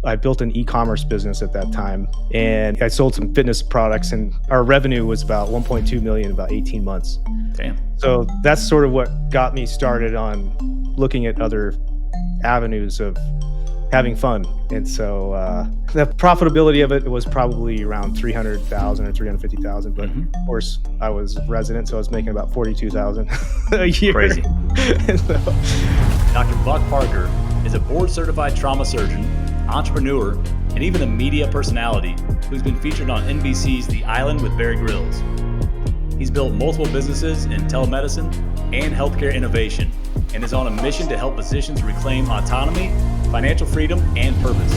I built an e-commerce business at that time, and I sold some fitness products, and our revenue was about 1.2 million, about 18 months. Damn. So that's sort of what got me started on looking at other avenues of having fun. And so the profitability of it was probably around 300,000 or 350,000. But of course, I was resident, so I was making about 42,000 a year. Crazy. So, Dr. Buck Parker is a board-certified trauma surgeon, entrepreneur, and even a media personality who's been featured on NBC's The Island with Bear Grylls. He's built multiple businesses in telemedicine and healthcare innovation, and is on a mission to help physicians reclaim autonomy, financial freedom, and purpose.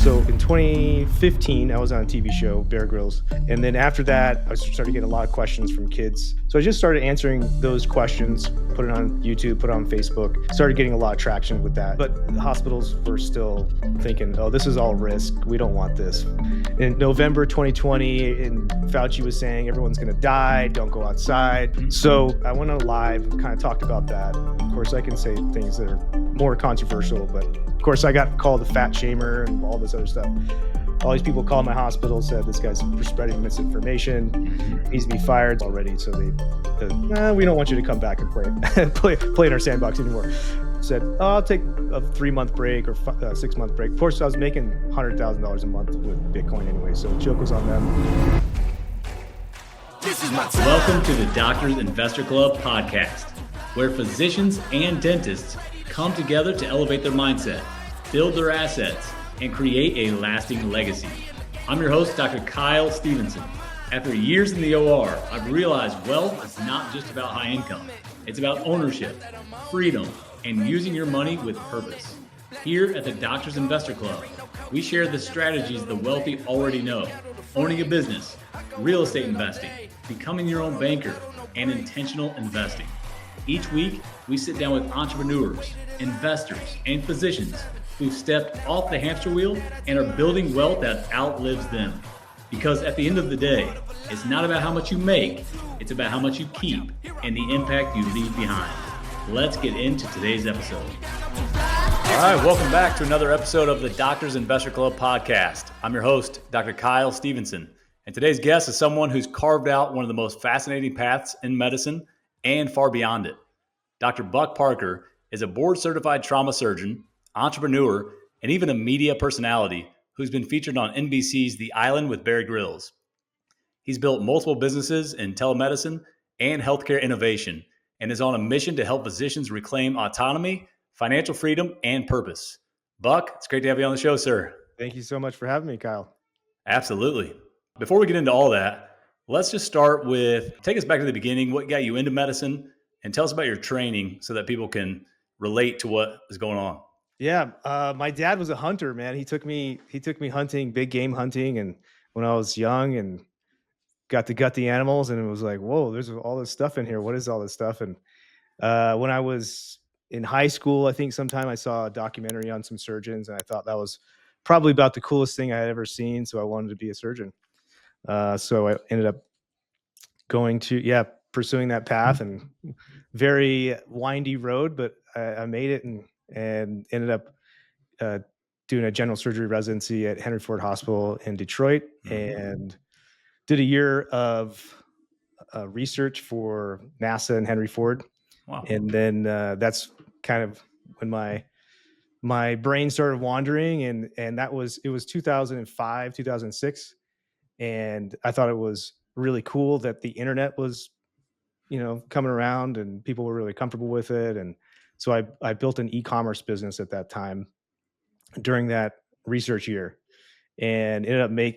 So in 2015, I was on a TV show, Bear Grylls. And then after that, I started getting a lot of questions from kids. So I just started answering those questions, put it on YouTube, put it on Facebook, started getting a lot of traction with that. But the hospitals were still thinking, oh, this is all risk. We don't want this. In November 2020, and Fauci was saying everyone's going to die, don't go outside. So I went on live and kind of talked about that. Of course, I can say things that are more controversial, but of course I got called the fat shamer and all this other stuff. All these people called my hospital, said this guy's spreading misinformation, needs to be fired already. So they said, we don't want you to come back and play in our sandbox anymore. Said, I'll take a 3-month break or 6-month break. Of course, I was making $100,000 a month with Bitcoin anyway, so the joke was on them. Welcome to the Doctors Investor Club podcast, where physicians and dentists come together to elevate their mindset, build their assets, and create a lasting legacy. I'm your host, Dr. Kyle Stevenson. After years in the OR, I've realized wealth is not just about high income. It's about ownership, freedom, and using your money with purpose. Here at the Doctors Investor Club, we share the strategies the wealthy already know: owning a business, real estate investing, becoming your own banker, and intentional investing. Each week, we sit down with entrepreneurs, investors, and physicians who've stepped off the hamster wheel and are building wealth that outlives them. Because at the end of the day, it's not about how much you make, it's about how much you keep and the impact you leave behind. Let's get into today's episode. All right, welcome back to another episode of the Doctors Investor Club podcast. I'm your host, Dr. Kyle Stevenson, and today's guest is someone who's carved out one of the most fascinating paths in medicine and far beyond it. Dr. Buck Parker is a board-certified trauma surgeon, entrepreneur, and even a media personality who's been featured on NBC's The Island with Bear Grylls. He's built multiple businesses in telemedicine and healthcare innovation, and is on a mission to help physicians reclaim autonomy, financial freedom, and purpose. Buck, it's great to have you on the show, sir. Thank you so much for having me, Kyle. Absolutely. Before we get into all that, let's just start with, take us back to the beginning. What got you into medicine? And tell us about your training so that people can relate to what is going on. Yeah, my dad was a hunter, man. He took me hunting, big game hunting, and when I was young, and got to gut the animals, and it was like, whoa, there's all this stuff in here. What is all this stuff? And when I was in high school, I think sometime I saw a documentary on some surgeons, and I thought that was probably about the coolest thing I had ever seen. So I wanted to be a surgeon. So I ended up pursuing that path, and very windy road, but I made it, and ended up doing a general surgery residency at Henry Ford Hospital in Detroit, and did a year of research for NASA and Henry Ford. Wow. And then that's kind of when my brain started wandering, and it was 2005, 2006. And I thought it was really cool that the internet was, coming around, and people were really comfortable with it. And so I built an e-commerce business at that time during that research year, and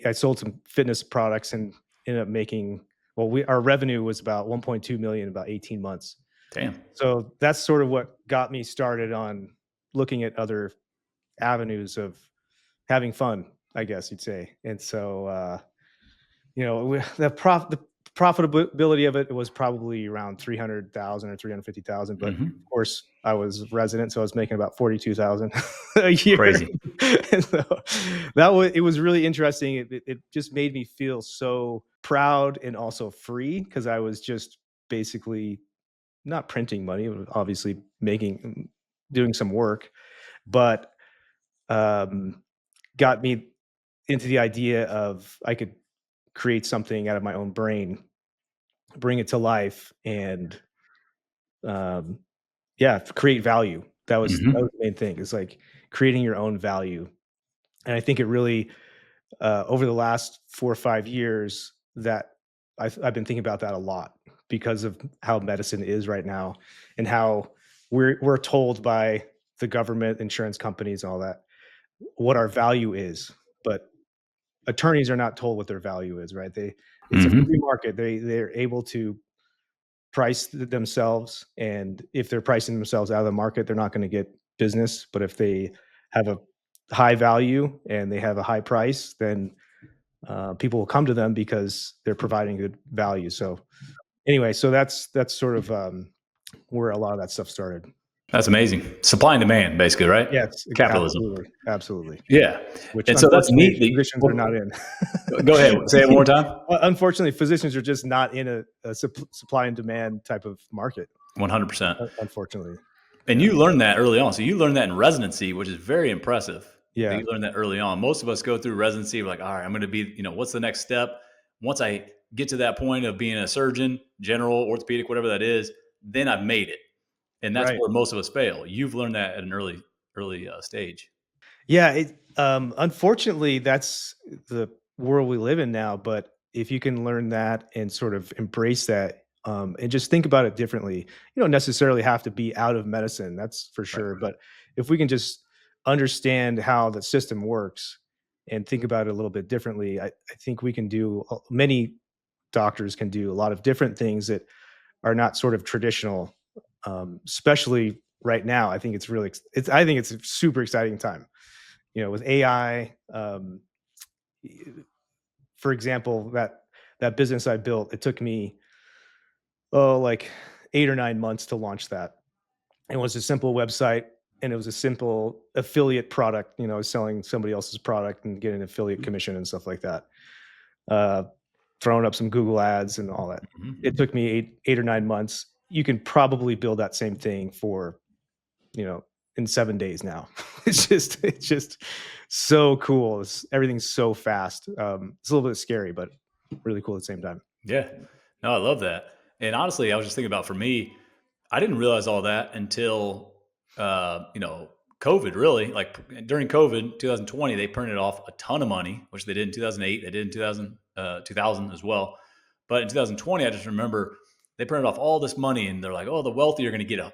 I sold some fitness products, and ended up making, our revenue was about 1.2 million, about 18 months. Damn. So that's sort of what got me started on looking at other avenues of having fun, I guess you'd say. And so, the profitability of it was probably around 300,000 or 350,000. But of course, I was resident, so I was making about 42,000 a year. Crazy. And so it was really interesting. It just made me feel so proud and also free, because I was just basically not printing money, obviously doing some work, but got me into the idea of I could create something out of my own brain, bring it to life, and um, yeah, create value. That was Hmm. the main thing. Is like creating your own value, and I think it really over the last 4 or 5 years that I've been thinking about that a lot because of how medicine is right now and how we're told by the government, insurance companies, all that what our value is, but attorneys are not told what their value is, right? It's a free Hmm. market. They're able to price themselves, and if they're pricing themselves out of the market, they're not going to get business. But if they have a high value and they have a high price, then people will come to them because they're providing good value. So anyway, so that's sort of where a lot of that stuff started. That's amazing. Supply and demand, basically, right? Yes, Capitalism. absolutely, absolutely. Yeah. Which And so that's unfortunately neat. That physicians are not well, in. go ahead. Say it one more time. Unfortunately, physicians are just not in a supply and demand type of market. 100%. Unfortunately, And yeah, you learned that early on. So you learned that in residency, which is very impressive that yeah, you learned that early on. Most of us go through residency. We're like, all right, I'm going to be, what's the next step? Once I get to that point of being a surgeon, general, orthopedic, whatever that is, then I've made it. And that's right. where most of us fail. You've learned that at an early stage. Yeah, unfortunately, that's the world we live in now. But if you can learn that and sort of embrace that, and just think about it differently, you don't necessarily have to be out of medicine. That's for Right. sure. But if we can just understand how the system works and think about it a little bit differently, I think we can do many doctors can do a lot of different things that are not sort of traditional. Especially right now, I think it's really I think it's a super exciting time, with AI. For example, that business I built, it took me like 8 or 9 months to launch that. It was a simple website, and it was a simple affiliate product. Selling somebody else's product and getting an affiliate commission and stuff like that. Uh, Throwing up some Google ads and all that. It Mhm. took me 8 or 9 months. You can probably build that same thing for you know, in 7 days now. It's just so cool. Everything's so fast. It's a little bit scary, but really cool at the same time. Yeah. No, I love that. And honestly, I was just thinking about for me, I didn't realize all that until COVID. Really, like during COVID, 2020, they printed off a ton of money, which they did in 2008. They did in 2000 as well. But in 2020, I just remember they printed off all this money, and they're like, "Oh, the wealthy are going to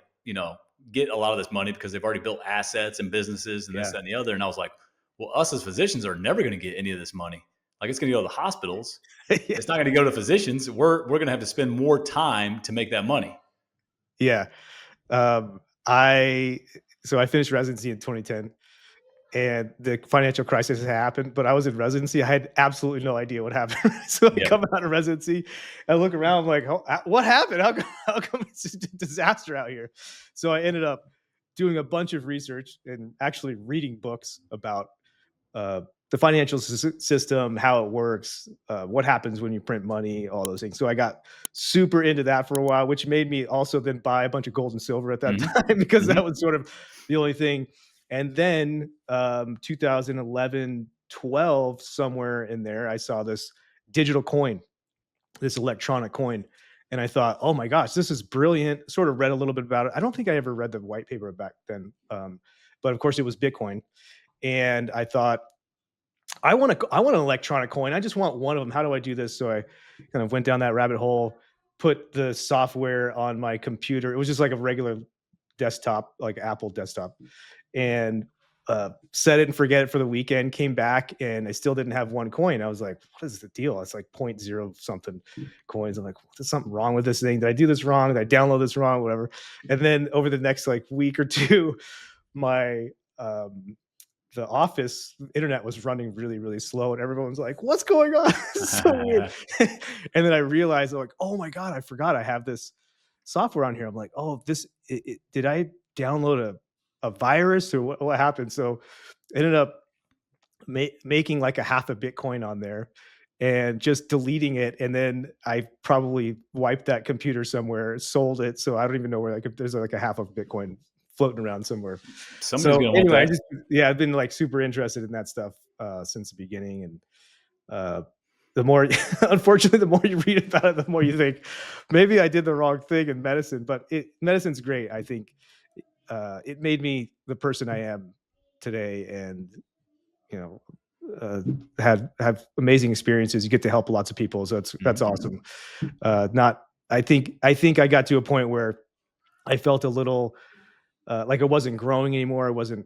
get a lot of this money because they've already built assets and businesses and this, Yeah. that, and the other." And I was like, "Well, us as physicians are never going to get any of this money. Like, it's going to go to the hospitals. Yeah. It's not going to go to physicians. We're going to have to spend more time to make that money." Yeah. I so I finished residency in 2010, and the financial crisis had happened, but I was in residency. I had absolutely no idea what happened. So I Yeah. come out of residency, I look around, I'm like, "Oh, what happened? How come it's just a disaster out here?" So I ended up doing a bunch of research and actually reading books about uh, the financial system, how it works, what happens when you print money, all those things. So I got super into that for a while, which made me also then buy a bunch of gold and silver at that Mhm. time because Mhm. that was sort of the only thing. And then 2011, 12, somewhere in there, I saw this digital coin, this electronic coin. And I thought, oh my gosh, this is brilliant. Sort of read a little bit about it. I don't think I ever read the white paper back then. But of course, it was Bitcoin. And I thought, I want an electronic coin. I just want one of them. How do I do this? So I kind of went down that rabbit hole, put the software on my computer. It was just like a regular desktop, like Apple desktop, and set it and forget it for the weekend. Came back and I still didn't have one coin. I was like, "What is the deal?" It's like point zero something coins. I'm like, "There's something wrong with this thing. Did I do this wrong? Did I download this wrong? Whatever." And then over the next like week or two, my the office internet was running really, really slow, and everyone's like, "What's going on?" It's so weird. And then I realized, like, "Oh my god, I forgot I have this software on here." I'm like, "Oh, did I download a virus or what happened?" So ended up making like a half a Bitcoin on there and just deleting it. And then I probably wiped that computer somewhere, sold it. So I don't even know where there's like a half of Bitcoin floating around somewhere. Somebody's So going to want anyway, that. yeah, I've been like super interested in that stuff since the beginning. And uh, the more, unfortunately, the more you read about it, the more you think maybe I did the wrong thing in medicine. But medicine's great. I think it made me the person I am today, and you know, have amazing experiences. You get to help lots of people, so that's Mhm. awesome. Not, I think I got to a point where I felt a little like I wasn't growing anymore. I wasn't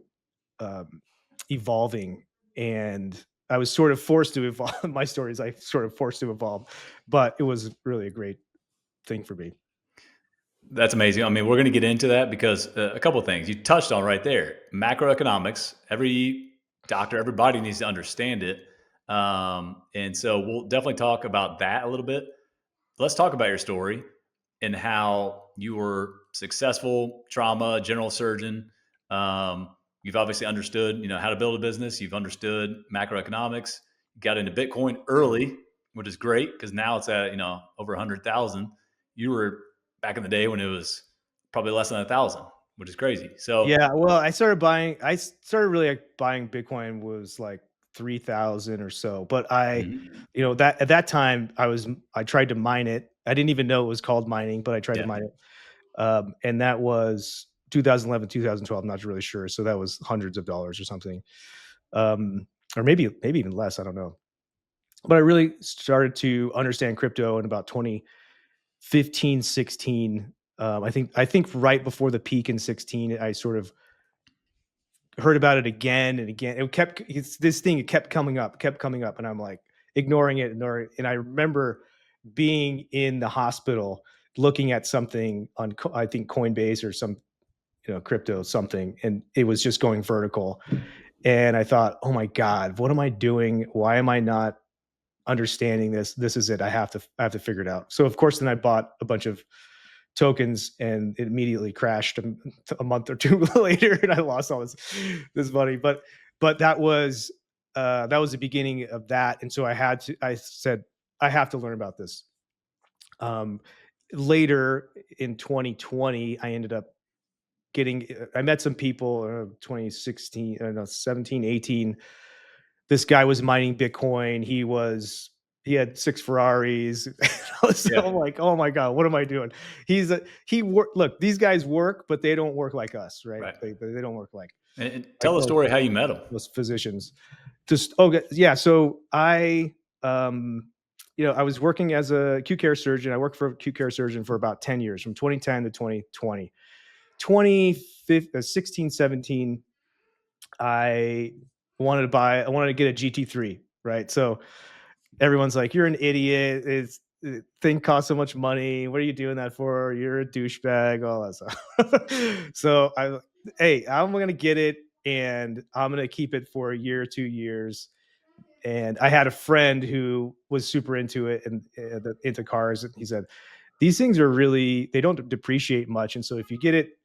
um, evolving, and I was sort of forced to evolve. My stories, I sort of forced to evolve, but it was really a great thing for me. That's amazing. I mean, we're going to get into that because a couple of things you touched on right there. Macroeconomics, every doctor, everybody needs to understand it. And so we'll definitely talk about that a little bit. Let's talk about your story and how you were successful trauma general surgeon. You've obviously understood, how to build a business. You've understood macroeconomics. You got into Bitcoin early, which is great because now it's at over 100,000. You were back in the day when it was probably less than 1,000, which is crazy. So, Yeah, well, I started really like buying Bitcoin was like 3,000 or so, but mhm, that at that time I tried to mine it. I didn't even know it was called mining, but I tried to yeah, mine it. And that was 2011, 2012, I'm not really sure. So that was hundreds of dollars or something. Um, or maybe even less, I don't know. But I really started to understand crypto in about 2015, 16. I think right before the peak in 16, I sort of heard about it again and again. It's this thing, it kept coming up, and I'm like ignoring it. And I remember being in the hospital looking at something on I think Coinbase or some crypto something, and it was just going vertical. And I thought, oh my God, what am I doing? Why am I not understanding this? This is it. I have to figure it out. So of course, then I bought a bunch of tokens, and it immediately crashed a month or two later, and I lost all this money. But that was the beginning of that, and so I said I have to learn about this. Um, Later in 2020, I ended up I met some people 2016, no, 17, 18. This guy was mining Bitcoin. He had 6 Ferraris. yeah, I'm like, "Oh my God, what am I doing?" Look, these guys work, but they don't work like us, right? right. They don't work And like tell the story how you met them. those physicians. Just okay, yeah. So um, I was working as a acute care surgeon. I worked for a acute care surgeon for about 10 years, from 2010 to 2020. 16, 17, I I wanted to get a GT3, right? So everyone's like, "You're an idiot. Thing costs so much money. What are you doing that for? You're a douchebag." All that stuff. Hey, I'm gonna get it, and I'm gonna keep it for a year, 2 years. And I had a friend who was super into it and into cars. And he said, "These things they don't depreciate much, and so if you get it,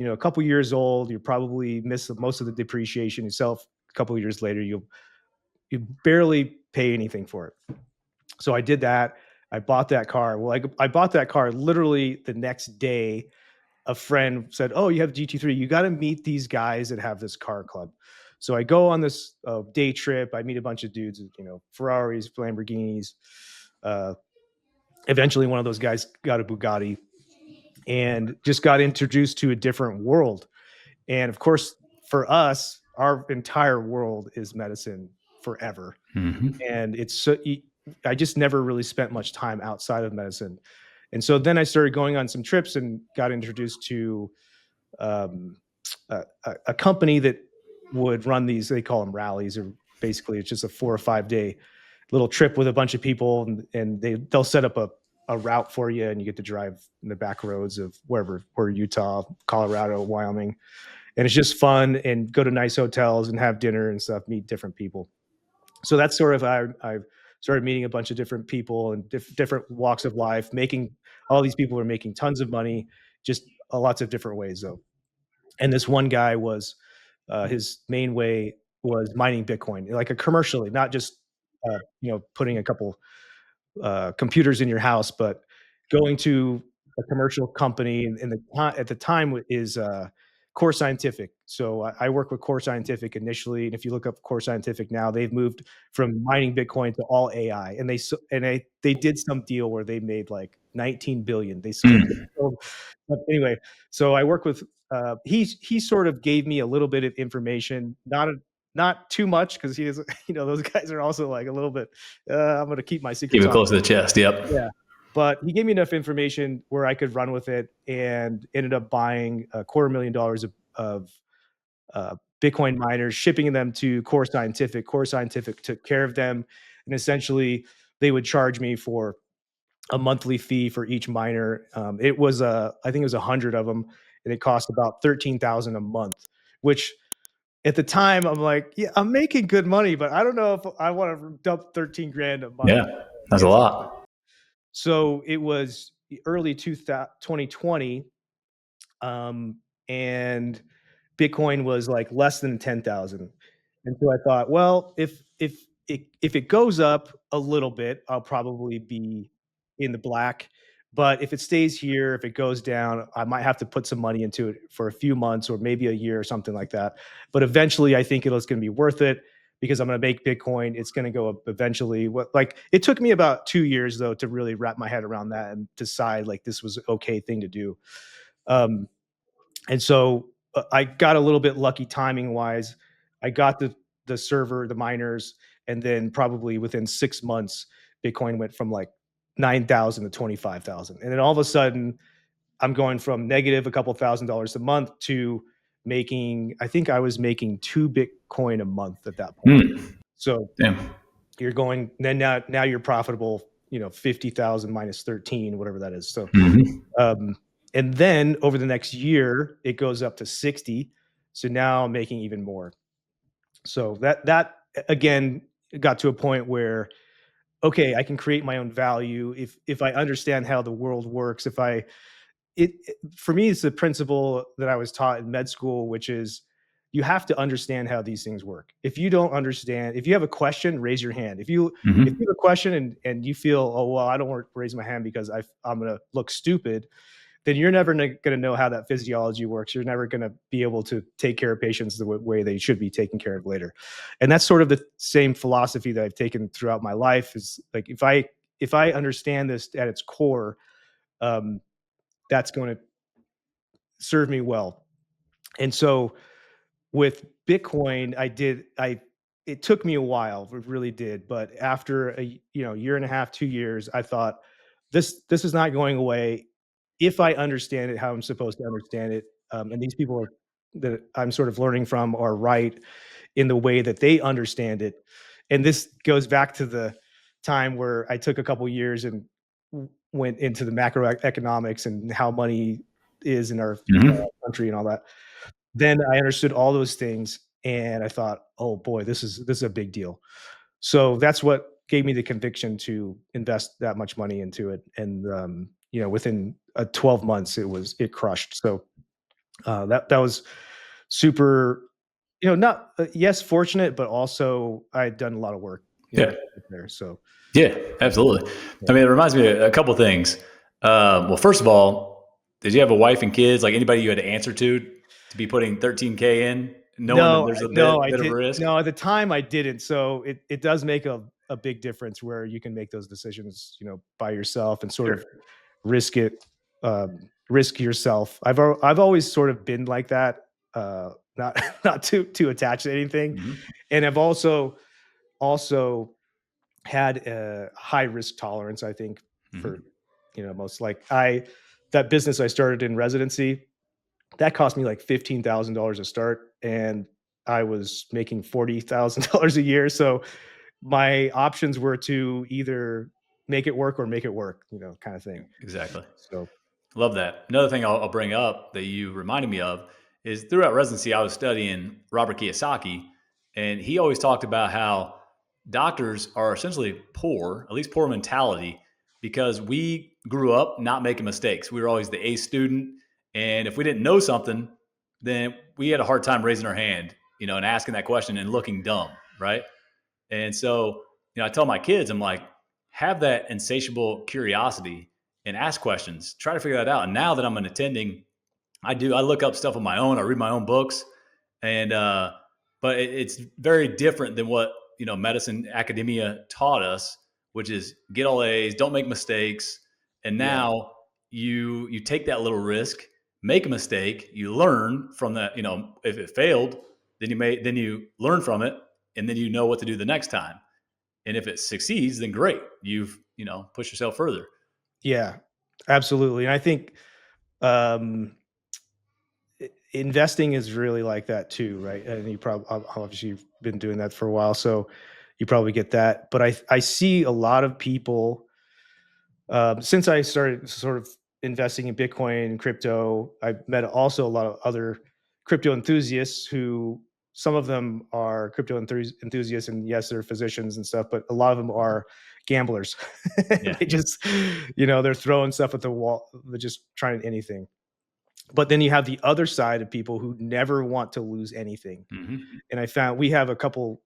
a couple years old, you probably miss most of the depreciation. You sell a couple of years later, you barely pay anything for it." So I did that. I bought that car. Well, I bought that car literally the next day. A friend said, "Oh, you have GT3. You got to meet these guys that have this car club." So I go on this day trip. I meet a bunch of dudes, Ferraris, Lamborghinis. Uh, Eventually, one of those guys got a Bugatti, and just got introduced to a different world. And of course, for us, our entire world is medicine forever. Mhm. And I just never really spent much time outside of medicine. And so then I started going on some trips and got introduced to um, a company that would run these. They call them rallies, or basically it's just a 4 or 5 day little trip with a bunch of people, and they'll set up a route for you, and you get to drive in the back roads of where Utah, Colorado, Wyoming. And it's just fun, and go to nice hotels and have dinner and stuff, meet different people. So that's sort of how I've started meeting a bunch of different people and different walks of life. Making All these people are making tons of money, just lots of different ways though. And this one guy was his main way was mining Bitcoin, like a commercially, not just putting a couple computers in your house, but going to a commercial company. And at the time is Core Scientific. So I work with Core Scientific initially, and if you look up Core Scientific now, they've moved from mining Bitcoin to all AI, and they did some deal where they made like 19 billion. They sold. But anyway, so I work with. He sort of gave me a little bit of information, not too much, because he is, those guys are also like a little bit. I'm going to keep my secrets. Keep it close to the chest. Yep. Yeah. But he gave me enough information where I could run with it, and ended up buying $250,000 of Bitcoin miners, shipping them to Core Scientific. Core Scientific took care of them, and essentially they would charge me for a monthly fee for each miner. It was I think it was 100 of them, and it cost about 13,000 a month, which at the time I'm like, yeah, I'm making good money, but I don't know if I want to dump 13 grand a month. Yeah, that's a lot. So it was early 2020, and Bitcoin was like less than 10,000. And so I thought, well, if it goes up a little bit, I'll probably be in the black. But if it stays here, if it goes down, I might have to put some money into it for a few months or maybe a year or something like that. But eventually, I think it's going to be worth it, because I'm going to make Bitcoin. It's going to go up eventually. Like, it took me about 2 years though to really wrap my head around that and decide like this was an okay thing to do. And so I got a little bit lucky timing wise. I got the server, the miners, and then probably within 6 months, Bitcoin went from like 9,000 to 25,000. And then all of a sudden, I'm going from negative a couple $1,000s a month to I think I was making 2 Bitcoin a month at that point. So you're going, then now you're profitable, 50,000 minus 13, whatever that is. So, and then over the next year, it goes up to 60. So now I'm making even more. So that again got to a point where, okay, I can create my own value if I understand how the world works. For me, it's the principle that I was taught in med school, which is you have to understand how these things work. If you don't understand, if you have a question, raise your hand. If you have a question and you feel, oh, well, I don't want to raise my hand because I'm going to look stupid, then you're never going to know how that physiology works. You're never going to be able to take care of patients the way they should be taken care of later. And that's sort of the same philosophy that I've taken throughout my life, is like, if I understand this at its core, that's going to serve me well. And so with Bitcoin, it took me a while, it really did. But after a year and a half, 2 years, I thought, this is not going away if I understand it how I'm supposed to understand it. And these people that I'm sort of learning from are right in the way that they understand it. And this goes back to the time where I took a couple years and went into the macroeconomics and how money is in our country and all that. Then I understood all those things, and I thought, oh boy, this is a big deal. So that's what gave me the conviction to invest that much money into it. And within 12 months, it crushed. So that was super, not yes, fortunate, but also I had done a lot of work. There. So yeah, absolutely. I mean, it reminds me of a couple of things. Well, first of all, did you have a wife and kids? Like anybody you had to answer to be putting 13K in? No, there's a bit of a risk. No, at the time I didn't. So it does make a big difference where you can make those decisions, by yourself and sort of risk it, risk yourself. I've always sort of been like that, not too attached to anything. And I've also had a high risk tolerance, I think, for, most, like that business I started in residency, that cost me like $15,000 to start, and I was making $40,000 a year. So my options were to either make it work or make it work, kind of thing. Exactly. So love that. Another thing I'll bring up that you reminded me of is throughout residency, I was studying Robert Kiyosaki, and he always talked about how doctors are essentially poor, at least poor mentality, because we grew up not making mistakes. We were always the A student. And if we didn't know something, then we had a hard time raising our hand, and asking that question and looking dumb, right? And so, I tell my kids, I'm like, have that insatiable curiosity and ask questions, try to figure that out. And now that I'm an attending I do. I look up stuff on my own. I read my own books, and but it's very different than what medicine academia taught us, which is get all A's, don't make mistakes. And Yeah. now you take that little risk, make a mistake, you learn from that. If it failed, then you learn from it, and then you know what to do the next time. And if it succeeds, then great, you've pushed yourself further. Yeah, absolutely. And I think um investing is really like that too, right? And you probably obviously you've been doing that for a while, so you probably get that. But I see a lot of people since I started sort of investing in Bitcoin and crypto. I've met also a lot of other crypto enthusiasts who some of them are enthusiasts, and yes, they're physicians and stuff, but a lot of them are gamblers. Yeah. They just, they're throwing stuff at the wall, they're just trying anything. But then you have the other side of people who never want to lose anything. Hmm. And I found we have a couple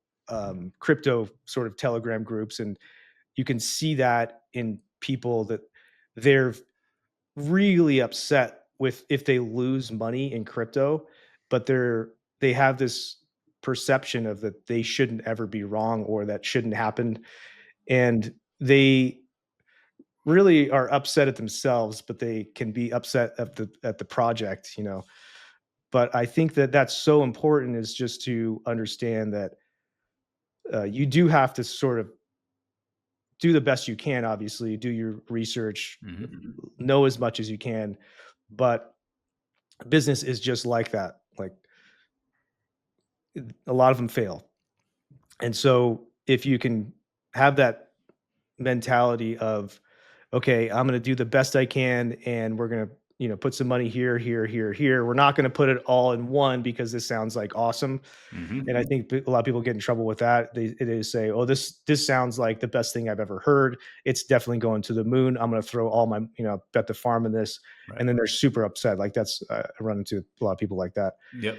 crypto sort of Telegram groups, and you can see that in people that they're really upset with if they lose money in crypto, but they have this perception of that they shouldn't ever be wrong or that shouldn't happen. And they really are upset at themselves, but they can be upset at the project, But I think that that's so important, is just to understand that you do have to sort of do the best you can, obviously, do your research, Hmm. know as much as you can. But business is just like that. Like a lot of them fail. And so if you can have that mentality of, okay, I'm going to do the best I can, and we're going to, put some money here, here, here, here. We're not going to put it all in one because this sounds like awesome. And I Hmm. think a lot of people get in trouble with that. They say, "Oh, this sounds like the best thing I've ever heard. It's definitely going to the moon. I'm going to throw all my, bet the farm in this." And Right. then they're super upset. Like that's I run into a lot of people like that. Yep.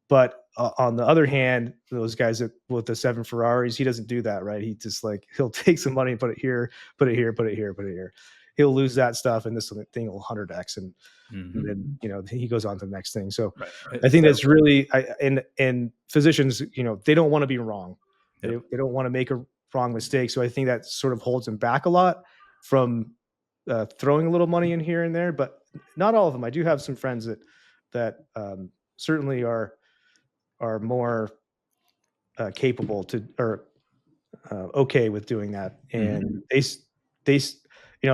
But on the other hand, those guys that with the 7 Ferraris, he doesn't do that, right? He just like he'll take some money and put it here, put it here, put it here, put it here. He'll lose that stuff, and this thing will 100x, and Hmm. then he goes on to the next thing. So Right. I think So that's really and physicians, they don't want to be wrong. yep. They don't want to make a wrong mistake. So I think that sort of holds them back a lot from throwing a little money in here and there, but not all of them. I do have some friends that certainly are more capable to or okay with doing that, Hmm. and they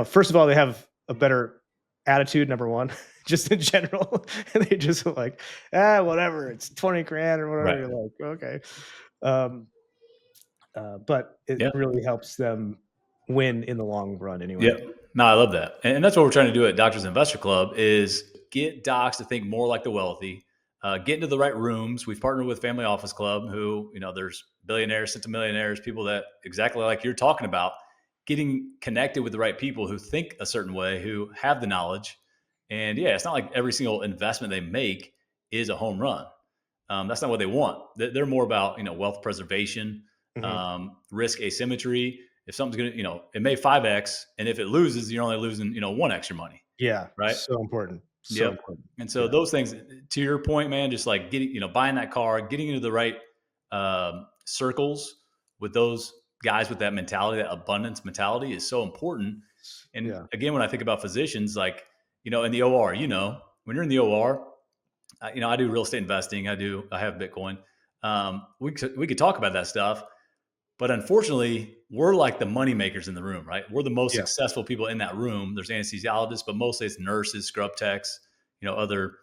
first of all they have a better attitude. Number one, just in general, and they just like whatever. It's 20 grand or whatever. Right. You're like okay, um, but it Yeah. really helps them win in the long run anyway. Yep. No, I love that. And that's what we're trying to do at Doctors Investor Club is get docs to think more like the wealthy, get into the right rooms. We've partnered with Family Office Club, who, there's billionaires, centimillionaires, people that exactly like you're talking about, getting connected with the right people who think a certain way, who have the knowledge. And yeah, it's not like every single investment they make is a home run. That's not what they want. They're more about, wealth preservation, Hmm. risk asymmetry. If something's going to, it may 5x, and if it loses, you're only losing, 1x your money. Yeah, Right. so important, so Yep. important. And so Yeah, those things, to your point, man, just like getting, buying that car, getting into the right circles with those guys with that mentality, that abundance mentality is so important. And yeah, again, when I think about physicians, like, in the OR, when you're in the OR, I do real estate investing. I have Bitcoin. We could talk about that stuff, but unfortunately, we're like the money makers in the room, right? We're the most yeah, successful people in that room. There's anesthesiologists, but mostly it's nurses, scrub techs, other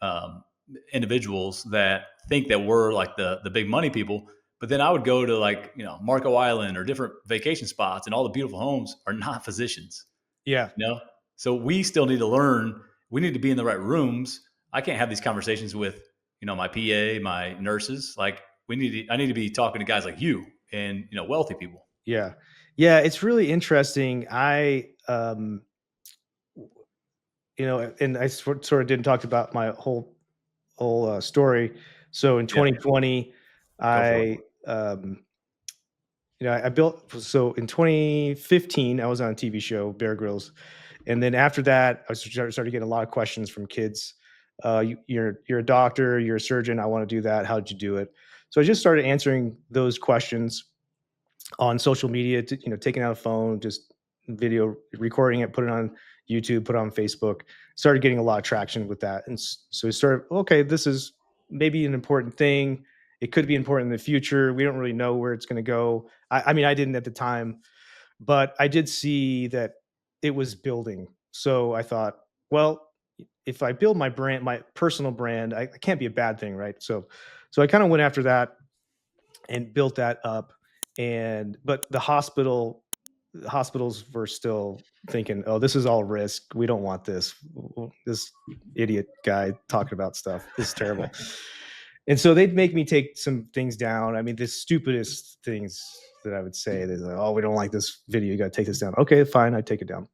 um, individuals that think that we're like the big money people. But then I would go to like Marco Island or different vacation spots, and all the beautiful homes are not physicians. yeah. You know, so we still need to learn. We need to be in the right rooms. I can't have these conversations with my PA, my nurses. Like I need to be talking to guys like you and wealthy people. Yeah. Yeah, it's really interesting. And I sort of didn't talk about my whole story. So in Yeah, 2020, go for it. I I built so in 2015 I was on a TV show, Bear Grylls, and then after that I started getting a lot of questions from kids You're a doctor, you're a surgeon. I want to do that. How'd you do it? So I just started answering those questions on social media, taking out a phone, just video recording it, put it on YouTube, put it on Facebook. Started getting a lot of traction with that, and so we started. Okay, this is maybe an important thing. It could be important in the future. We don't really know where it's going to go. I mean, I didn't at the time, but I did see that it was building. So I thought, well, if I build my brand, my personal brand, I can't be a bad thing, right? So I kind of went after that and built that up. And but the hospitals were still thinking, "Oh, this is all risk. We don't want this. This idiot guy talking about stuff. This is terrible." And so they'd make me take some things down. I mean, the stupidest things that I would say. They're like, "Oh, we don't like this video. You got to take this down." Okay, fine. I take it down.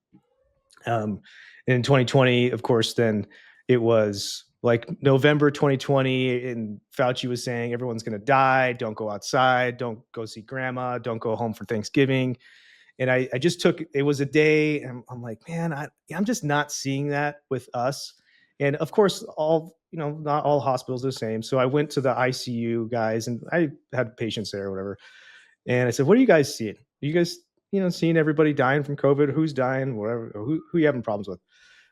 Um, and in 2020, of course, then it was like November 2020, and Fauci was saying everyone's going to die. Don't go outside. Don't go see grandma. Don't go home for Thanksgiving. And I just took it was a day, and I'm like, man, I'm just not seeing that with us. And of course, not all hospitals are the same. So I went to the ICU guys, and I had patients there or whatever. And I said, "What are you guys seeing? Are you guys, seeing everybody dying from COVID? Who's dying? Whatever. Or who you having problems with?"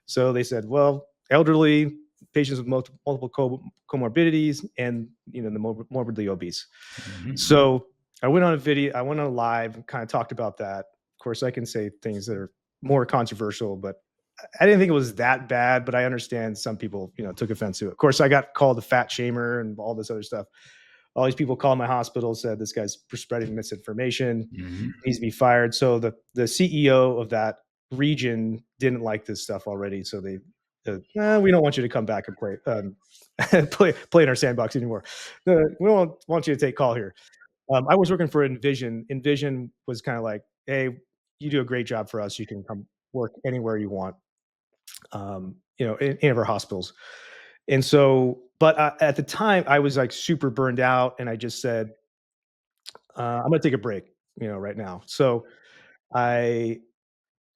So they said, "Well, elderly, patients with multiple comorbidities, and the morbidly obese." Mhm. So I went on a video. I went on a live and kind of talked about that. Of course, I can say things that are more controversial, but I didn't think it was that bad. But I understand some people, took offense to it. Of course, I got called a fat shamer and all this other stuff. All these people called my hospital, said this guy's spreading misinformation, Mhm. needs to be fired. So the CEO of that region didn't like this stuff already. So they said, we don't want you to come back and play play in our sandbox anymore. We don't want you to take call here. I was working for Envision. Envision was kind of like, hey, you do a great job for us. You can come work anywhere you want. In any of our hospitals. And so, but at the time, I was like super burned out, and I just said, I'm going to take a break, right now. So I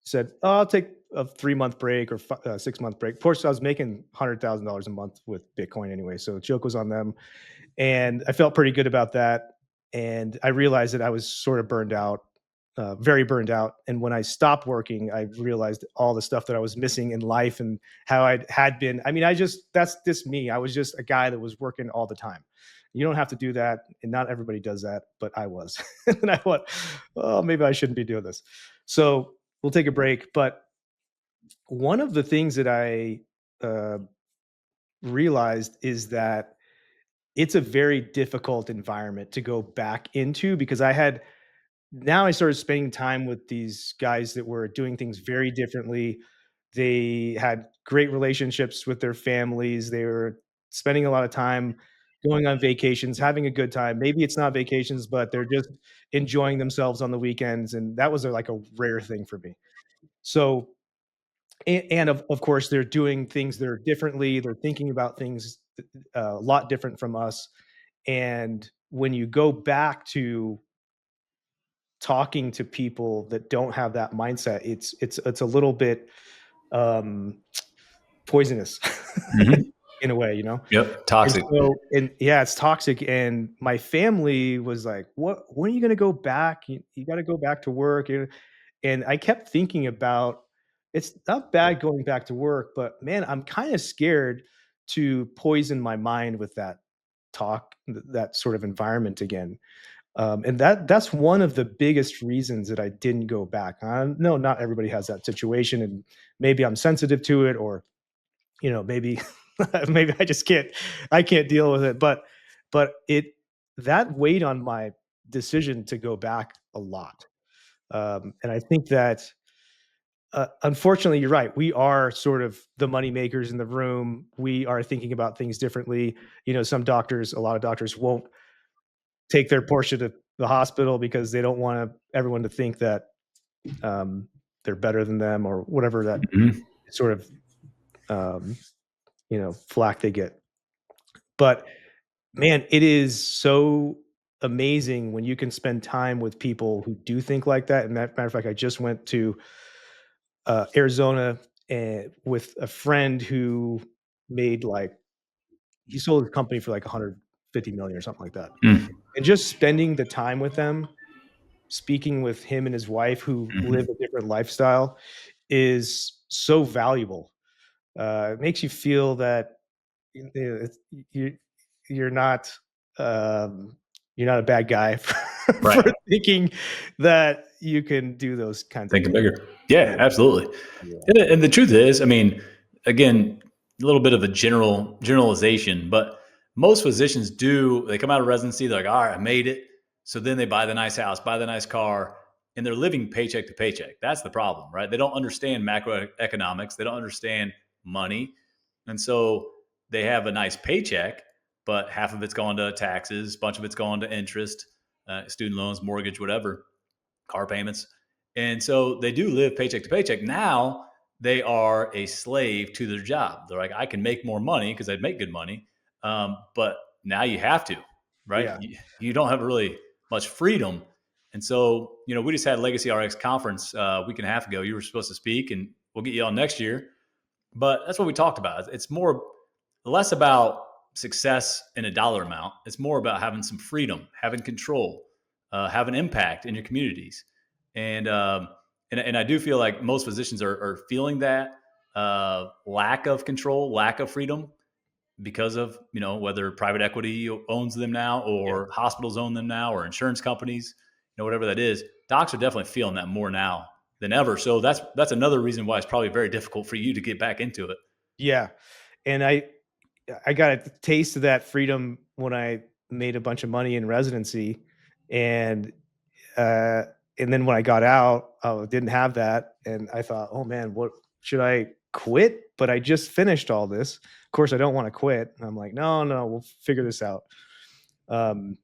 said, "Oh, I'll take a 3-month break or 6-month break." Of course, I was making $100,000 a month with Bitcoin anyway, so the joke was on them, and I felt pretty good about that. And I realized that I was sort of burned out, very burned out. And when I stopped working, I realized all the stuff that I was missing in life and how I had been. I mean, that's just me. I was just a guy that was working all the time. You don't have to do that, and not everybody does that, but I was. And I thought, oh, maybe I shouldn't be doing this. So we'll take a break. But one of the things that I uh, realized is that it's a very difficult environment to go back into because I started spending time with these guys that were doing things very differently. They had great relationships with their families. They were spending a lot of time going on vacations, having a good time. Maybe it's not vacations, but they're just enjoying themselves on the weekends. And that was like a rare thing for me. So, and of course, they're doing things that are differently. They're thinking about things a lot different from us. And when you go back to talking to people that don't have that mindset, it's a little bit um, poisonous Mhm. in a way, Yep. And Toxic. so, and yeah, it's toxic. And my family was like, "What? When are you going to go back? You got to go back to work." And I kept thinking about it's not bad going back to work, but man, I'm kind of scared to poison my mind with that that sort of environment again. And that's one of the biggest reasons that I didn't go back. No, not everybody has that situation, and maybe I'm sensitive to it, or maybe maybe I can't deal with it. But it that weighed on my decision to go back a lot. And I think that unfortunately, you're right. We are sort of the money makers in the room. We are thinking about things differently. A lot of doctors won't take their portion of the hospital because they don't want everyone to think that um, they're better than them or whatever that Mhm. sort of um, flack they get. But man, it is so amazing when you can spend time with people who do think like that. And that matter of fact, I just went to Arizona with a friend who made like he sold his company for like 150 million or something like that. Mm. And just spending the time with them, speaking with him and his wife who live Mhm. a different lifestyle is so valuable. It makes you feel that you know, you you're not um, you're not a bad guy for Right. thinking that you can do those kinds of Thinking things. bigger. Yeah, Yeah, absolutely. yeah, And the truth is, I mean, again, a little bit of a generalization, but most physicians do. They come out of residency, they're like, all right, I made it. So then they buy the nice house, buy the nice car, and they're living paycheck to paycheck. That's the problem, right? They don't understand macroeconomics. They don't understand money, and so they have a nice paycheck, but half of it's gone to taxes, a bunch of it's gone to interest, student loans, mortgage, whatever, car payments. And so they do live paycheck to paycheck. Now they are a slave to their job. They're like, I can make more money because I'd make good money. But now you have to, right? yeah, You don't have really much freedom. And so, we just had Legacy RX conference a week and a half ago. You were supposed to speak, and we'll get you on next year. But that's what we talked about. It's more less about success in a dollar amount. It's more about having some freedom, having control, having impact in your communities, and and I do feel like most physicians are feeling that lack of control, lack of freedom because of whether private equity owns them now, yeah. or hospitals own them now, or insurance companies, whatever that is. Docs are definitely feeling that more now than ever. So that's another reason why it's probably very difficult for you to get back into it. Yeah. And I got a taste of that freedom when I made a bunch of money in residency, and uh, and then when I got out, I didn't have that, and I thought, oh man, what should I quit? But I just finished all this. Of course, I don't want to quit. And I'm like, no, no, we'll figure this out. Um,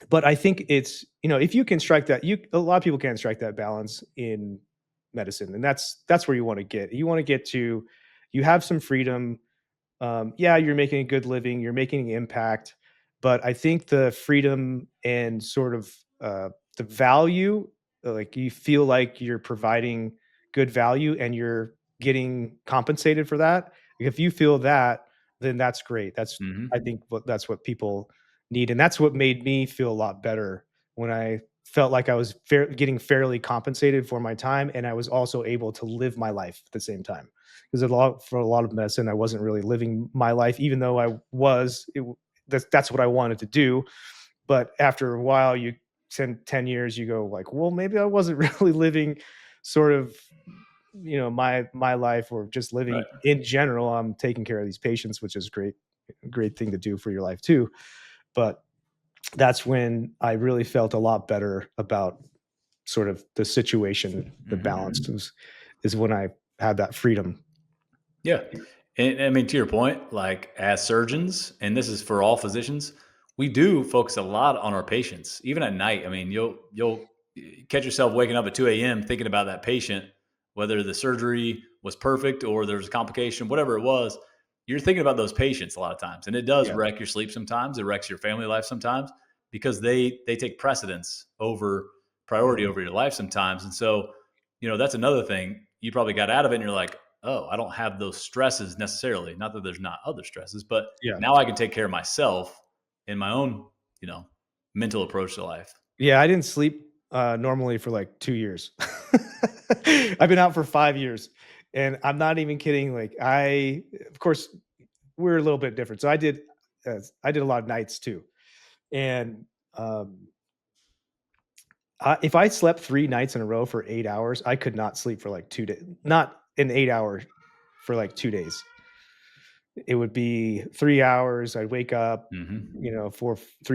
but I think it's if you can strike that, you a lot of people can't strike that balance in medicine, and that's where you want to get. You want to get to, you have some freedom. Yeah, you're making a good living, you're making an impact, but I think the freedom and sort of the value, like you feel like you're providing good value and you're getting compensated for that. If you feel that, then that's great. I Hmm. think that's what people need, and that's what made me feel a lot better when I felt like I was getting fairly compensated for my time, and I was also able to live my life at the same time. Because for a lot of medicine, I wasn't really living my life, even though I was. That's what I wanted to do. But after a while, you 10 years, you go like, well, maybe I wasn't really living sort of my life, or just living Right. in general. I'm taking care of these patients, which is great thing to do for your life too. But that's when I really felt a lot better about sort of the situation, the Hmm. balance is when I had that freedom. Yeah. And I mean, to your point, like as surgeons, and this is for all physicians, we do focus a lot on our patients, even at night. I mean, you'll catch yourself waking up at 2 a.m. thinking about that patient, whether the surgery was perfect or there was a complication, whatever it was. You're thinking about those patients a lot of times. And it does Yeah. wreck your sleep sometimes. It wrecks your family life sometimes because they take precedence over priority Mhm. over your life sometimes. And so, that's another thing. You probably got out of it and you're like, oh, I don't have those stresses necessarily. Not that there's not other stresses, but Yeah. now I can take care of myself in my own, you know, mental approach to life. Yeah, I didn't sleep, normally for, like, 2 years. I've been out for 5 years, and I'm not even kidding, like, of course, we're a little bit different, so I did a lot of nights too, and, um, if I slept 3 nights in a row for 8 hours, I could not sleep for, like, 2 days, not an 8 hour for, like, 2 days. It would be 3 hours, I'd wake up, Hmm.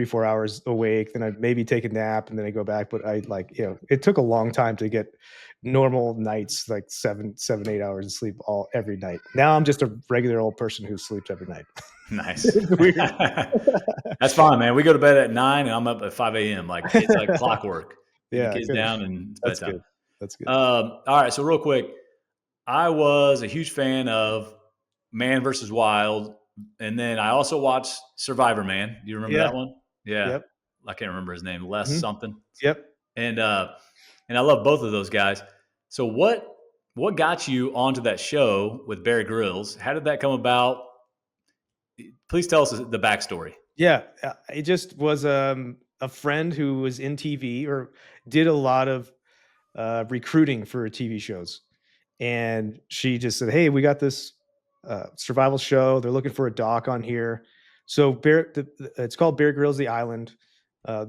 4 hours awake, then I'd maybe take a nap, and then I go back, but I like, it took a long time to get normal nights, like 8 hours of sleep every night. Now I'm just a regular old person who sleeps every night. Nice. It's weird. That's fine, man. We go to bed at 9 and I'm up at 5 a.m. Like it's like clockwork. Get the Yeah, kids good. down and it's That's bedtime. good. That's good. All right. So real quick, I was a huge fan of Man versus Wild, and then I also watched Survivor Man. Do you remember Yeah. that one? Yeah, Yep. I can't remember his name. Les Mhm. something. Yep. And and I love both of those guys. So what got you onto that show with Bear Grylls? How did that come about? Please tell us the backstory. Yeah, it just was a friend who was in TV or did a lot of recruiting for TV shows, and she just said, "Hey, we got this survival show. They're looking for a doc on here." So it's called Bear Grylls, The Island.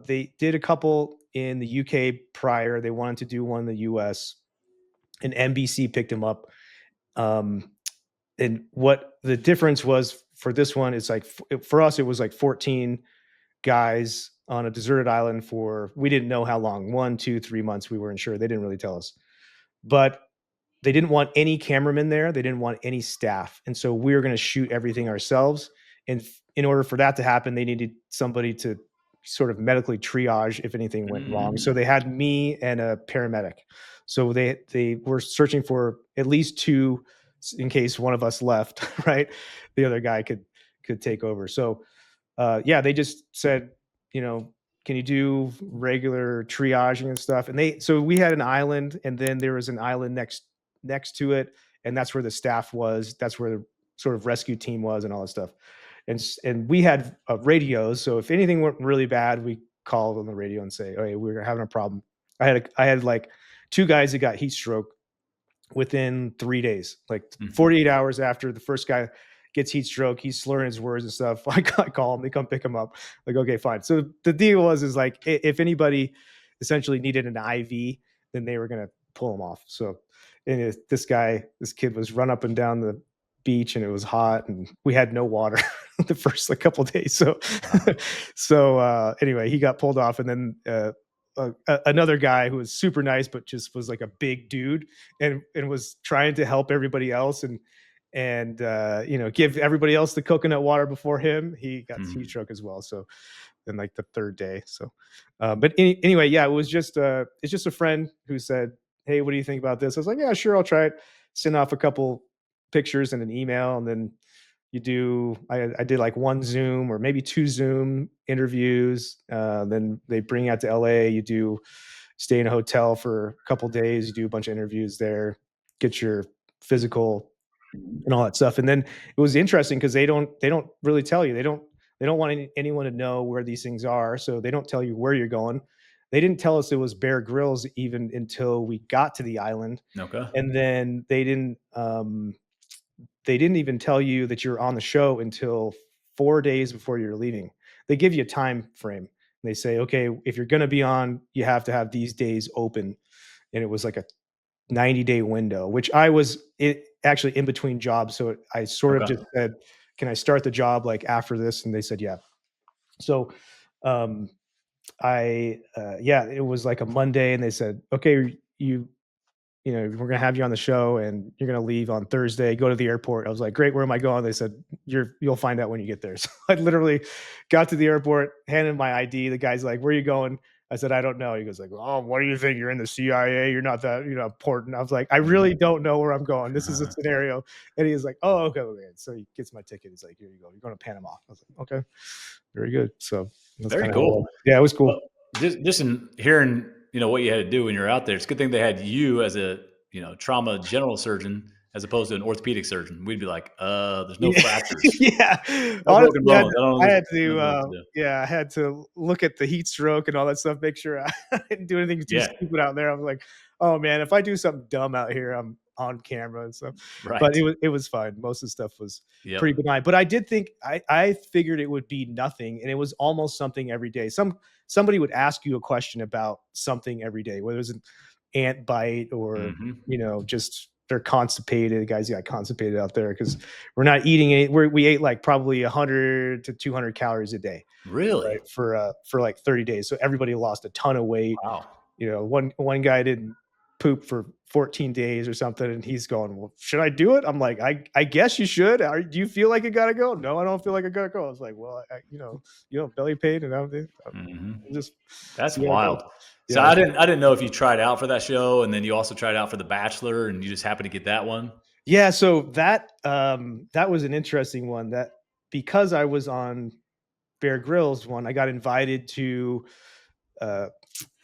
They did a couple in the UK prior. They wanted to do one in the US, and NBC picked them up. Um, and what the difference was for this one is like for us, it was like 14 guys on a deserted island for we didn't know how long, 1, 2, 3 months. We weren't sure. They didn't really tell us, but they didn't want any cameramen there. They didn't want any staff. And so we were going to shoot everything ourselves. And in order for that to happen, they needed somebody to sort of medically triage if anything went wrong. So they had me and a paramedic. So they were searching for at least two in case one of us left, right? The other guy could take over. So yeah, they just said, you know, can you do regular triaging and stuff? And so we had an island, and then there was an island next to it, and that's where the staff was. That's where the sort of rescue team was, and all that stuff. And we had radios, so if anything went really bad, we called on the radio and say, "Hey, we're having a problem." I had like two guys that got heat stroke within 3 days, like 48 hours after the first guy gets heat stroke, he's slurring his words and stuff. I call him, they come pick him up. Like, okay, fine. So the deal is like if anybody essentially needed an IV, then they were gonna pull him off. So and this kid was run up and down the beach, and it was hot, and we had no water the first like couple of days. So anyway, he got pulled off, and then another guy who was super nice but just was like a big dude and was trying to help everybody else and give everybody else the coconut water before him. He got heat stroke as well. So then like the third day. So but anyway, yeah, it's just a friend who said, "Hey, what do you think about this?" I was like, "Yeah, sure, I'll try it." Send off a couple pictures and an email, and then I did like one Zoom or maybe two Zoom interviews. Then they bring you out to LA. You stay in a hotel for a couple days. You do a bunch of interviews there, get your physical and all that stuff. And then it was interesting because they don't really tell you. They don't want anyone to know where these things are, so they don't tell you where you're going. They didn't tell us it was Bear Grylls even until we got to the island, Okay. and then they didn't even tell you that you're on the show until 4 days before you're leaving. They give you a time frame. They say, okay, if you're going to be on, you have to have these days open. And it was like a 90-day window, which I was actually in between jobs. So I sort of Okay. just said, can I start the job like after this? And they said, yeah. So yeah, it was like a Monday, and they said, okay, we're going to have you on the show and you're going to leave on Thursday, go to the airport. I was like, great. Where am I going? They said, you'll find out when you get there. So I literally got to the airport, handed my ID. The guy's like, where are you going? I said, I don't know. He goes like, oh, what do you think? You're in the CIA. You're not that, important. I was like, I really don't know where I'm going. This is a scenario. And he's like, oh, okay. So he gets my ticket. He's like, here you go. You're going to Panama. I was like, okay, very good. So that's Very kind of cool. Yeah, it was cool. Well, just in hearing, what you had to do when you're out there, it's a good thing they had you as a, trauma general surgeon as opposed to an orthopedic surgeon. We'd be like, there's no fractures, Yeah. no broken Honestly, bones. I had don't know what to, to do. I had to look at the heat stroke and all that stuff, make sure I didn't do anything too Yeah, stupid out there. I was like, "Oh, man, if I do something dumb out here, I'm on camera and stuff." But right. it was fine. Most of the stuff was Yep. pretty benign. But I did think I figured it would be nothing, and it was almost something every day. Somebody would ask you a question about something every day, whether it was an ant bite or, just they're constipated. Guys got constipated out there because we're not eating any. We ate like probably 100 to 200 calories a day, Really? right? For like 30 days. So everybody lost a ton of weight. Wow. One guy didn't poop for 14 days or something, and he's going, well, should I do it? I'm like, I guess you should. Do you feel like it gotta go? No, I don't feel like I gotta go. I was like, well, belly pain and everything. Just That's you gotta go. wild. So Yeah. I didn't know if you tried out for that show and then you also tried out for The Bachelor and you just happened to get that one. Yeah, so that was an interesting one that because I was on Bear Grylls one, I got invited to a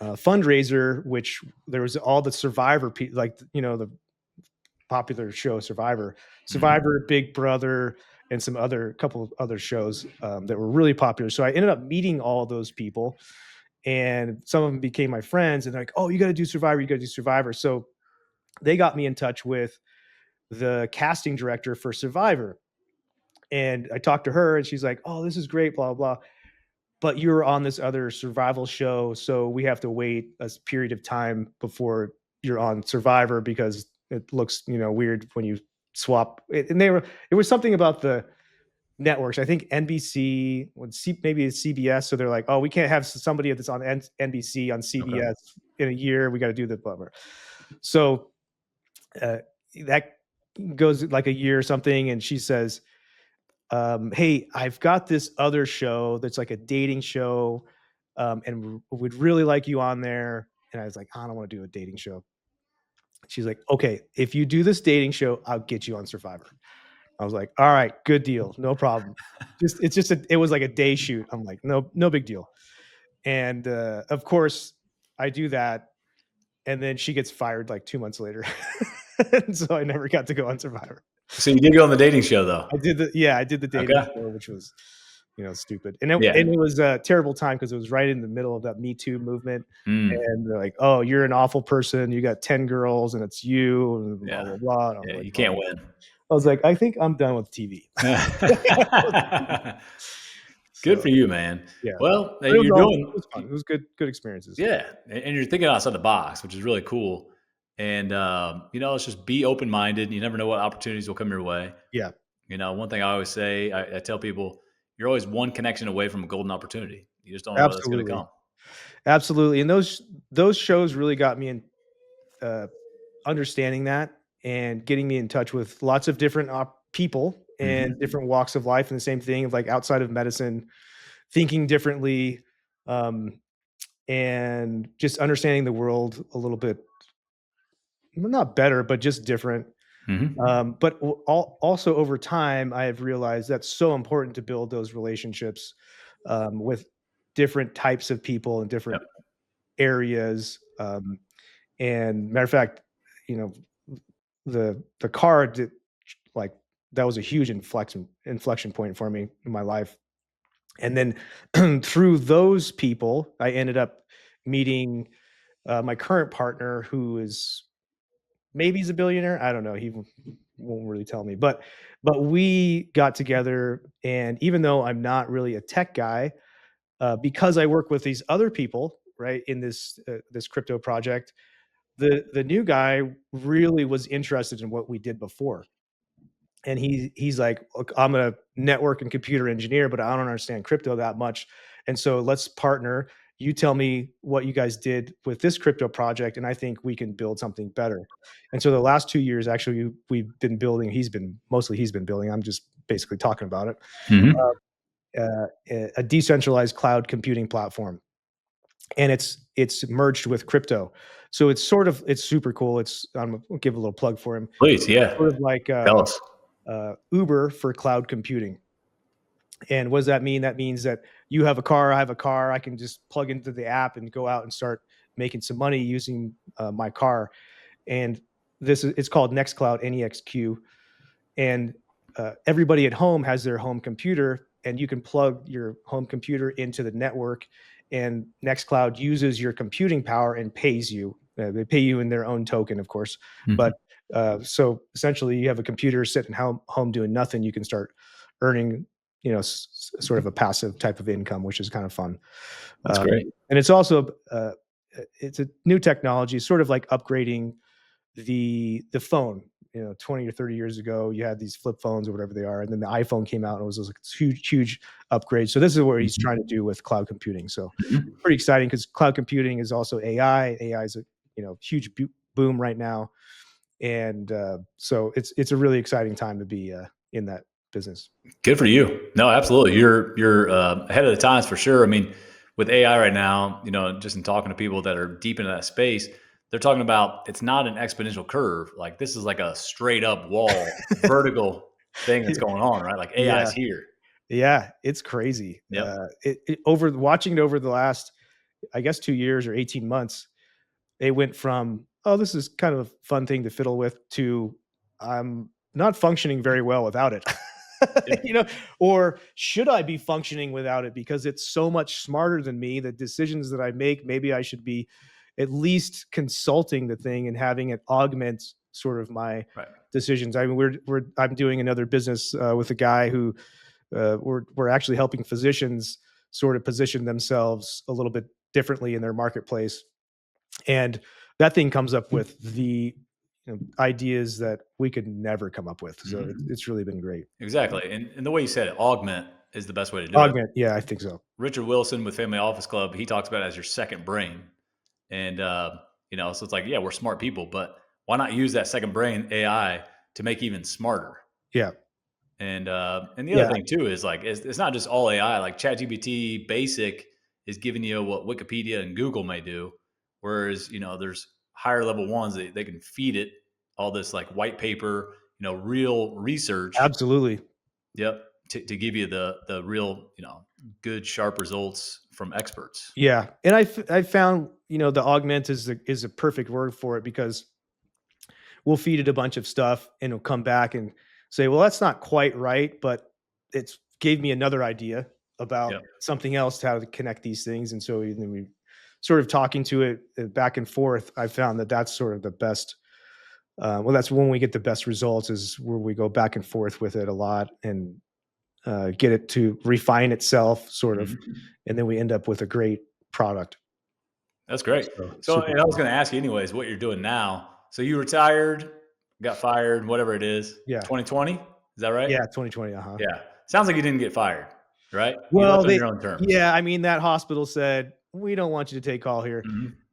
fundraiser, which there was all the Survivor like the popular show Survivor, Big Brother, and some other couple of other shows that were really popular. So I ended up meeting all those people, and some of them became my friends. And they're like, "Oh, you got to do Survivor. You got to do Survivor." So they got me in touch with the casting director for Survivor, and I talked to her, and she's like, "Oh, this is great, blah blah. But you're on this other survival show, so we have to wait a period of time before you're on Survivor because it looks, weird when you swap." And it was something about the networks. I think NBC, maybe it's CBS. So they're like, "Oh, we can't have somebody that's on NBC on Okay. CBS in a year. We got to do the bummer." So uh, that goes like a year or something, and she says, "Hey, I've got this other show that's like a dating show, and would really like you on there." And I was like, "I don't want to do a dating show." She's like, "Okay, if you do this dating show, I'll get you on Survivor." I was like, "All right, good deal, no problem." It was like a day shoot. I'm like, no big deal. And of course, I do that, and then she gets fired like 2 months later, and so I never got to go on Survivor. So you did go on the dating show though. I did the dating Okay. show, which was, stupid. And Yeah. it was a terrible time because it was right in the middle of that Me Too movement. Mm. And they're like, "Oh, you're an awful person. You got 10 girls and it's you," and blah, Yeah. blah, blah. And Yeah. You can't win. I was like, "I think I'm done with TV." Good So for you, man. yeah. Well, But you're it doing, was fun. It was good experiences. yeah, and you're thinking outside the box, which is really cool. And let's just be open minded. You never know what opportunities will come your way. Yeah, One thing I always say, I tell people, you're always one connection away from a golden opportunity. You just don't know where that's going to absolutely. come. Absolutely. And those shows really got me in uh understanding that and getting me in touch with lots of different people and Hmm. different walks of life, and the same thing of like outside of medicine, thinking differently, um, and just understanding the world a little bit, well, not better, but just different. Hmm. But also over time, I have realized that's so important to build those relationships with different types of people in different Yep. areas. And matter of fact, you know, the card that, like, that was a huge inflection point for me in my life. And then through those people, I ended up meeting my current partner, who is, maybe he's a billionaire. I don't know. He won't really tell me, but we got together, and even though I'm not really a tech guy, because I work with these other people, right, in this crypto project, the new guy really was interested in what we did before. And he's like, "Look, I'm a network and computer engineer, but I don't understand crypto that much. And so let's partner. You tell me what you guys did with this crypto project, and I think we can build something better." And so the last 2 years, actually, we've been building. He's been building. I'm just basically talking about it. Hmm. A decentralized cloud computing platform, and it's merged with crypto. So it's super cool. I'll give a little plug for him. Please, yeah. Sort of like Tell us. Uber for cloud computing. And what does that mean? That means that you have a car, I have a car, I can just plug into the app and go out and start making some money using my car. And it's called Nextcloud, NEXQ. And everybody at home has their home computer, and you can plug your home computer into the network, and Nextcloud uses your computing power and pays you. They pay you in their own token, of course. Hmm. But so essentially, you have a computer sitting home doing nothing. You can start earning, sort of a passive type of income, which is kind of fun. That's great. And it's a new technology, sort of like upgrading the phone. 20 or 30 years ago, you had these flip phones or whatever they are, and then the iPhone came out, and it was like this huge upgrade. So this is what he's Mhm. trying to do with cloud computing. So Mhm. pretty exciting, because cloud computing is also AI. AI is a huge boom right now, and so it's a really exciting time to be in that business. Good for you. No, absolutely. You're ahead of the times for sure. I mean, with AI right now, just in talking to people that are deep into that space, they're talking about it's not an exponential curve. Like this is like a straight up wall, vertical thing that's going on, right? Like AI Yeah, is here. yeah, it's crazy. Yep. Over watching it over the last, I guess, 2 years or 18 months, they went from, "Oh, this is kind of a fun thing to fiddle with," to, "I'm not functioning very well without it." Yeah. Or should I be functioning without it because it's so much smarter than me? The decisions that I make, maybe I should be at least consulting the thing and having it augment sort of my Right. decisions. I mean, I'm doing another business with a guy who we're actually helping physicians sort of position themselves a little bit differently in their marketplace, and that thing comes up with the ideas that we could never come up with. So Mhm. it's really been great. Exactly. And the way you said it, augment is the best way to do it. Augment, yeah, I think so. Richard Wilson with Family Office Club, he talks about it as your second brain. And, so it's like, yeah, we're smart people, but why not use that second brain, AI, to make even smarter? Yeah, And the other yeah, thing too is like it's not just all AI. Like ChatGPT Basic is giving you what Wikipedia and Google may do, whereas there's higher level ones that they can feed it all this like white paper, real research. absolutely. Yep, to give you the real good sharp results from experts. Yeah, and I found the augment is a perfect word for it because we'll feed it a bunch of stuff and it'll come back and say, well, that's not quite right, but it's gave me another idea about Yep, something else to how to connect these things. And so then we sort of talking to it back and forth. I found that that's sort of the best. Well, that's when we get the best results is where we go back and forth with it a lot and get it to refine itself, sort of, mhm. and then we end up with a great product. That's great. So So super and I was cool. going to ask you anyways, what you're doing now. So you retired, got fired, whatever it is, Yeah, 2020. Is that right? yeah, 2020. Uh huh. Yeah. Sounds like you didn't get fired, right? You Well, left on they your own terms. yeah, I mean, that hospital said, "We don't want you to take call here."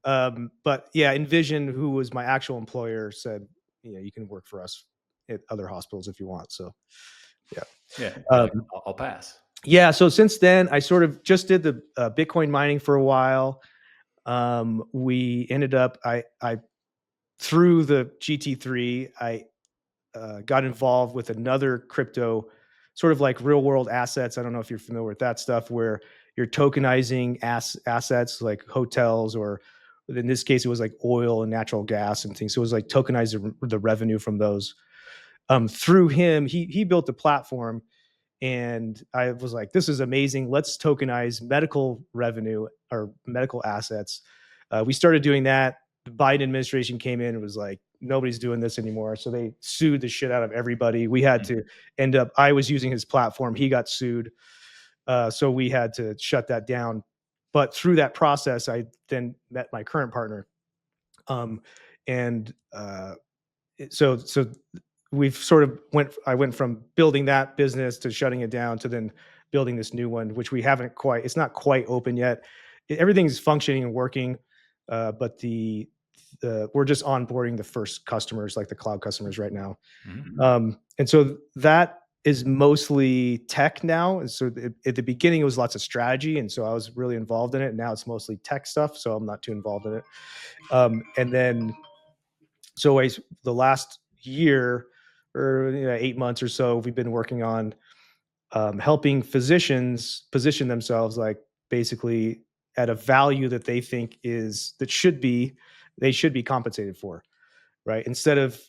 Mhm. But yeah, Envision, who was my actual employer, said, "Yeah, you can work for us at other hospitals if you want." So, yeah. Yeah. You're Um, like, I'll pass. yeah, so since then, I sort of just did the, Bitcoin mining for a while. We ended up I through the GT3, I got involved with another crypto, sort of like real world assets. I don't know if you're familiar with that stuff, where you're tokenizing assets like hotels, or in this case, it was like oil and natural gas and things. So it was like tokenize the revenue from those. Through him, he built a platform, and I was like, "This is amazing. Let's tokenize medical revenue or medical assets." We started doing that. The Biden administration came in and was like, "Nobody's doing this anymore." So they sued the shit out of everybody. We had to Mhm. end up. I was using his platform. He got sued, so we had to shut that down. But through that process, I then met my current partner, and so we've sort of I went from building that business to shutting it down to then building this new one, which we haven't quite, it's not quite open yet. Everything's functioning and working, but the we're just onboarding the first customers, like the cloud customers right now. Mhm. And so that is mostly tech now. And so at the beginning, it was lots of strategy. And so I was really involved in it. Now it's mostly tech stuff. So I'm not too involved in it. And then so the last year or 8 months or so, we've been working on helping physicians position themselves, like basically at a value that they think they should be compensated for, right? Instead of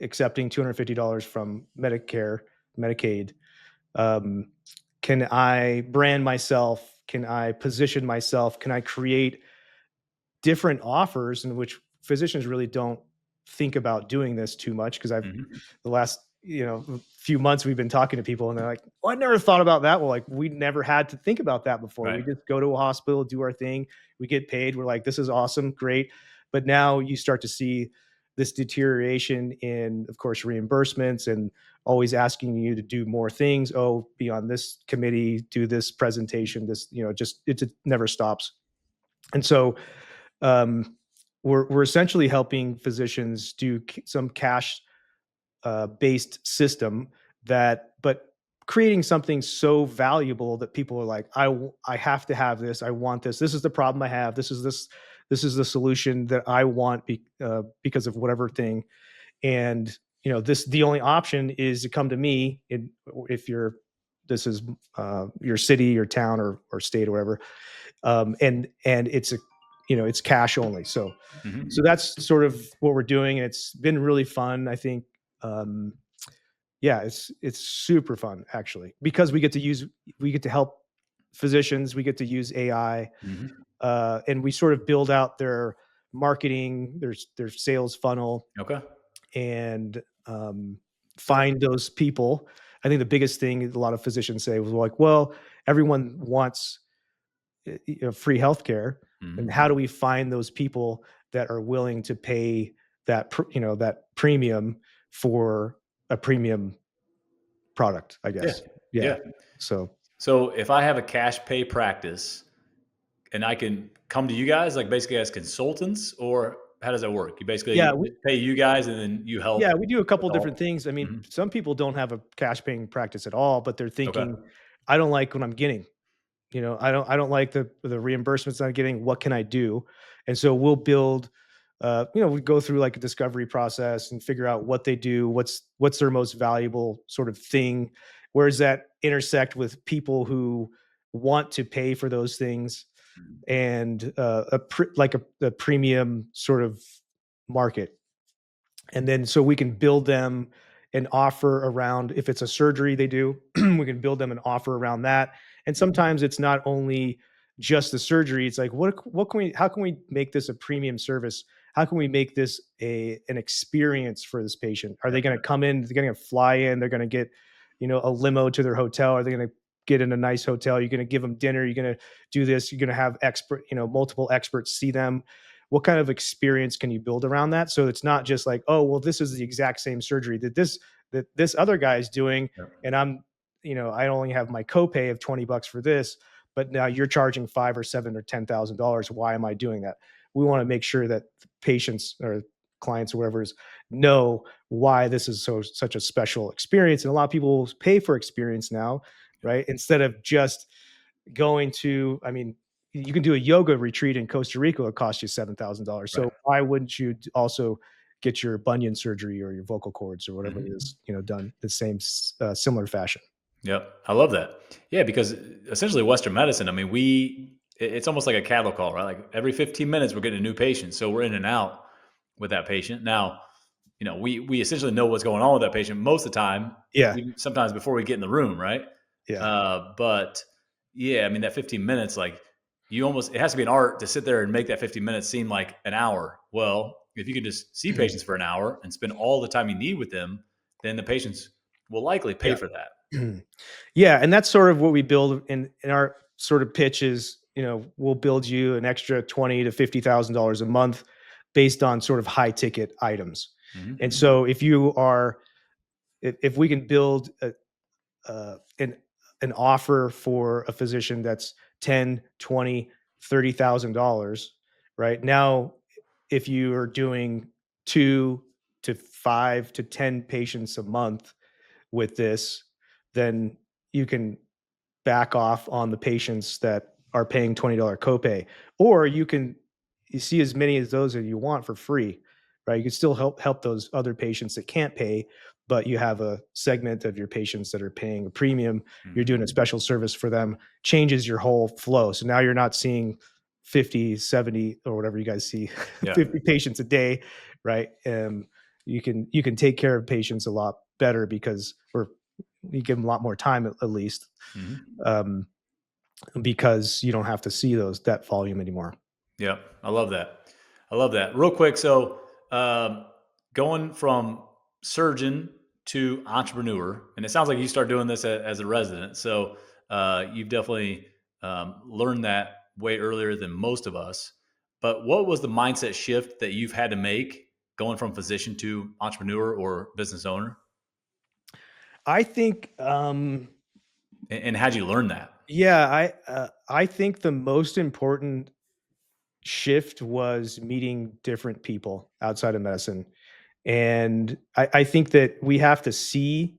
accepting $250 from Medicare, Medicaid, um, can I brand myself? Can I position myself? Can I create different offers in which physicians really don't think about doing this too much? Because I've Mhm. the last few months we've been talking to people and they're like, "Well, I never thought about that." Well, like we never had to think about that before. We Right. just go to a hospital, do our thing, we get paid. We're like, "This is awesome, great." But now you start to see this deterioration in, of course, reimbursements and always asking you to do more things. Oh, be on this committee, do this presentation, this, just it never stops. And so um, we're essentially helping physicians do some cash based system but creating something so valuable that people are like, I have to have this. I want this. This is the problem I have. This is the solution that I want because of whatever thing. And the only option is to come to me if you're this is your city, your town, or state or whatever, and it's cash only. So Mhm. that's sort of what we're doing, and it's been really fun. I think Yeah, it's super fun actually because we get to help physicians, we get to use AI, Mhm. and we sort of build out their marketing, their sales funnel, Okay. and find those people. I think the biggest thing a lot of physicians say was like, well, everyone wants free healthcare, and Mhm. how do we find those people that are willing to pay that premium for a premium product, I Yeah. guess. Yeah. Yeah. So So if I have a cash pay practice and I can come to you guys, like basically as consultants, or how does that work? You yeah, basically just pay you guys and then you help yeah, we do a with couple different all. things. I mean, Mhm. some people don't have a cash paying practice at all, but they're Okay. thinking, I don't like what I'm getting. I don't like the reimbursements I'm getting. What can I do? And so we'll build, we go through like a discovery process and figure out what they do, what's their most valuable sort of thing. Where does that intersect with people who want to pay for those things and a premium sort of market, and then so we can build them an offer around if it's a surgery they do, we can build them an offer around that. And sometimes it's not only just the surgery, it's like what can we how can we make this a premium service? How can we make this an experience for this patient? Are Yeah. they going to come in, they're going to fly in, they're going to get, a limo to their hotel? Are they going to get in a nice hotel? You're going to give them dinner, you're going to do this, you're going to have multiple experts see them. What kind of experience can you build around that? So it's not just like, oh, well, this is the exact same surgery that this other guy is doing, Yeah. and I only have my copay of $20 for this, but now you're charging five or seven or $10,000. Why am I doing that? We want to make sure that patients or clients or whatever know why this is such a special experience. And a lot of people pay for experience now, Yeah. right? Instead of just going to, I mean, you can do a yoga retreat in Costa Rica. It costs you $7,000. Right. So why wouldn't you also get your bunion surgery or your vocal cords or whatever it Mhm. is, done the same, similar fashion? Yep. I love that. Yeah, because essentially Western medicine, I mean, it's almost like a cattle call, right? Like every 15 minutes we're getting a new patient. So we're in and out with that patient. Now, we essentially know what's going on with that patient most of the time, Yeah, even sometimes before we get in the room, right? yeah, But yeah, I mean that 15 minutes, like it has to be an art to sit there and make that 15 minutes seem like an hour. Well, if you could just see patients for an hour and spend all the time you need with them, then the patients will likely pay yeah. for that. Yeah, and that's sort of what we build in our sort of pitch is, we'll build you an extra 20 to $50,000 a month based on sort of high ticket items. And Mhm. so if we can build an offer for a physician that's 10, 20, $30,000, right? Now, if you are doing 2 to 5 to 10 patients a month with this, then you can back off on the patients that are paying $20 copay, or you see as many as those as you want for free, right? You can still help those other patients that can't pay, but you have a segment of your patients that are paying a premium. You're Mhm. doing a special service for them, changes your whole flow. So now you're not seeing 50, 70, or whatever you guys see, Yeah. 50 patients a day, right? You can take care of patients a lot better because or you give them a lot more time at least, Mhm. um, because you don't have to see that volume anymore. Yeah. I love that. I love that. Real quick, so um, going from surgeon to entrepreneur, and it sounds like you start doing this as a resident. So you've definitely learned that way earlier than most of us. But what was the mindset shift that you've had to make going from physician to entrepreneur or business owner? I think, And how'd you learn that? yeah, I think the most important shift was meeting different people outside of medicine, and I think that we have to see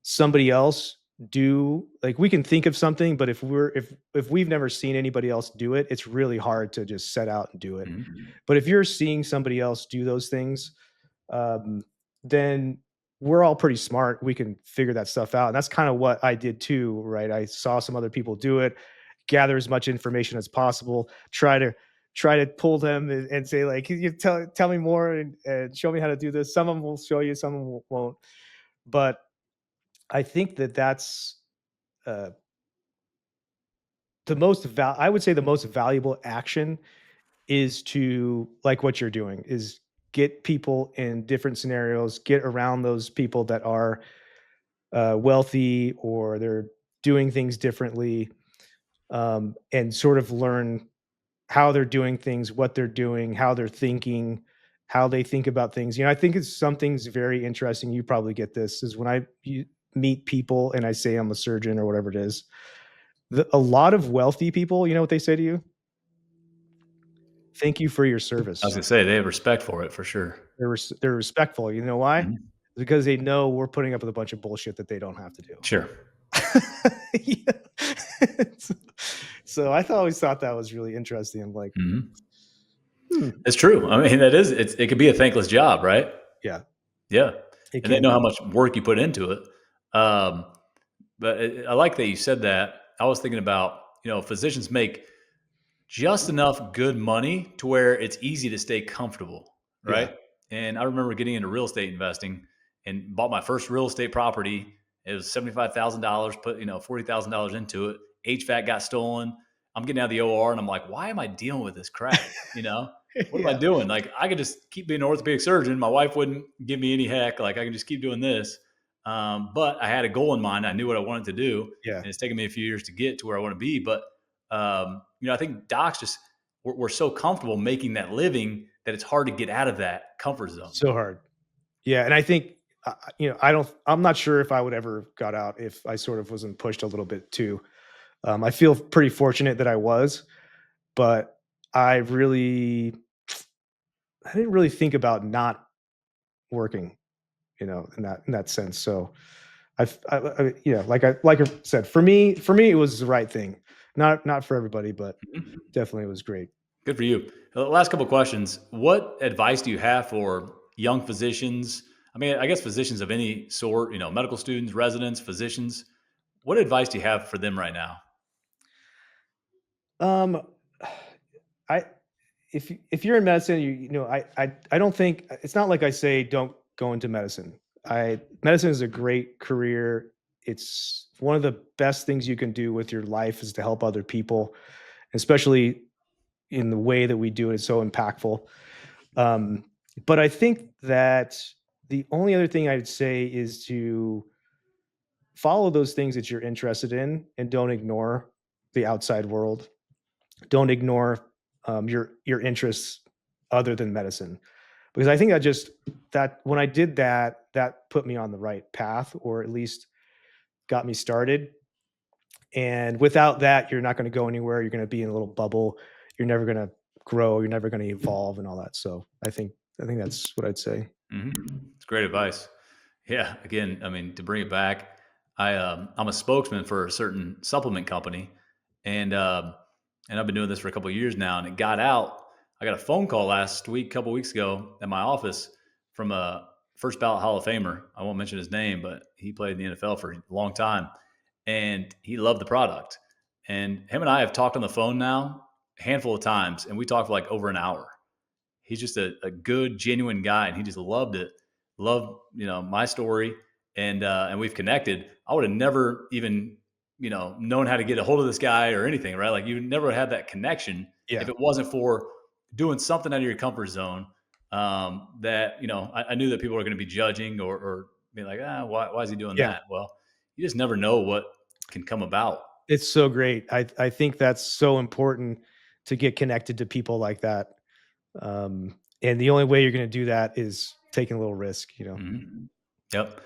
somebody else do like we can think of something, but if we've never seen anybody else do it, it's really hard to just set out and do it. Mhm. But if you're seeing somebody else do those things, um, then we're all pretty smart. We can figure that stuff out. And that's kind of what I did too, right? I saw some other people do it, gather as much information as possible, try to pull them and say, like, "Can you tell me more and show me how to do this?" Some of them will show you, some of them won't. But I think that that's uh, I would say the most valuable action is to, like what you're doing, is get people in different scenarios, get around those people that are wealthy or they're doing things differently, and sort of learn how they're doing things, what they're doing, how they're thinking, how they think about things. I think it's something's very interesting. You probably get this is when meet people and I say I'm a surgeon or whatever it is. A lot of wealthy people, you know what they say to you? Thank you for your I was service. gonna say they have respect for it for sure. They're respectful. You know why? Mhm. Because they know we're putting up with a bunch of bullshit that they don't have to do. Sure. Yeah. So I always thought that was really interesting. I'm like, Mhm. hmm, It's true. I mean, it could be a thankless job, right? yeah, Yeah, it and they can know how be much work you put into it. Um, but I like that you said that. I was thinking about, physicians make just enough good money to where it's easy to stay comfortable, yeah. right? And I remember getting into real estate investing and bought my first real estate property. It was $75,000, put, $40,000 into it. HVAC got stolen. I'm getting out of the OR and I'm like, why am I dealing with this crap? What am I Yeah, doing? Like, I could just keep being an orthopedic surgeon. My wife wouldn't give me any heck. Like, I can just keep doing this. But I had a goal in mind. I knew what I wanted to do. yeah. And it's taken me a few years to get to where I want to be. But I think docs just we're so comfortable making that living that it's hard to get out of that comfort zone. So hard. Yeah, and I think, I'm not sure if I would ever got out if I sort of wasn't pushed a little bit too. I feel pretty fortunate that I was, but I really I didn't really think about not working, in that sense. So like I said, for me, it was the right thing. Not for everybody, but Mhm. definitely it was great. Good for you. Last couple of questions. What advice do you have for young physicians? I mean, I guess physicians of any sort, medical students, residents, physicians. What advice do you have for them right now? Um, I if you're in medicine, I don't think it's not like I say don't go into medicine. I Medicine is a great career. It's one of the best things you can do with your life is to help other people, especially in the way that we do it is so impactful. Um, but I think that the only other thing I'd say is to follow those things that you're interested in and don't ignore the outside world. Don't ignore your interests other than medicine, because I think that when I did that, that put me on the right path, or at least got me started. And without that, you're not going to go anywhere. You're going to be in a little bubble. You're never going to grow. You're never going to evolve and all that. So I think that's what I'd say. It's great advice. Yeah. Again, I mean, to bring it back, I'm a spokesman for a certain supplement company, and I've been doing this for a couple of years now. And it got out. I got a phone call last week, a couple of weeks ago, at my office from a first ballot Hall of Famer. I won't mention his name, but he played in the NFL for a long time, and he loved the product. And him and I have talked on the phone now a handful of times, and we talked for like over an hour. He's just a good, genuine guy, and he just loved it. Loved, my story, and we've connected. I would have never even, known how to get a hold of this guy or anything, right? Like you never had that connection if Yeah. it wasn't for doing something out of your comfort zone. That I knew that people are going to be judging or being like, why is he doing Yeah. that? Well, you just never know what can come about. It's so great. I think that's so important to get connected to people like that. And the only way you're going to do that is taking a little risk. Mhm. Yep.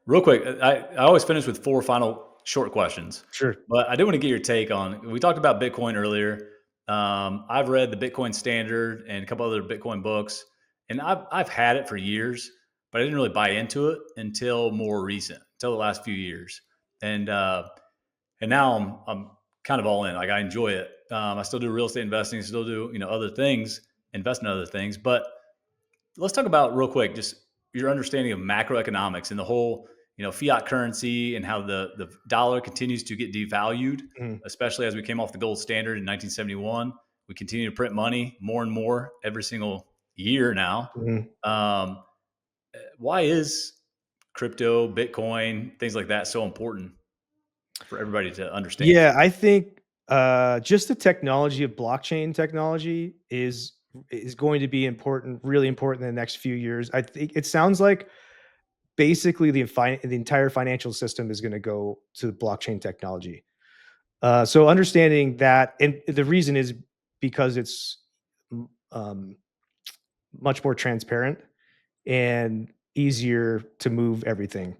Real quick, I always finish with four final short questions, Sure. but I do want to get your take on. We talked about Bitcoin earlier. I've read the Bitcoin Standard and a couple other Bitcoin books, and I've had it for years, but I didn't really buy into it until more recent, until the last few years, and uh, and now I'm kind of all in. Like I enjoy it. I still do real estate investing, still do other things, invest in other things, but let's talk about real quick just your understanding of macroeconomics and the whole fiat currency and how the dollar continues to get devalued, Mhm. especially as we came off the gold standard in 1971. We continue to print money more and more every single year now. Mhm. um, why is crypto, Bitcoin, things like that so important for everybody to understand? Yeah, I think just the technology of blockchain technology is going to be important, really important in the next few years. I think it sounds like basically the entire financial system is going to go to blockchain technology. So understanding that, and the reason is because it's m- um, much more transparent and easier to move everything.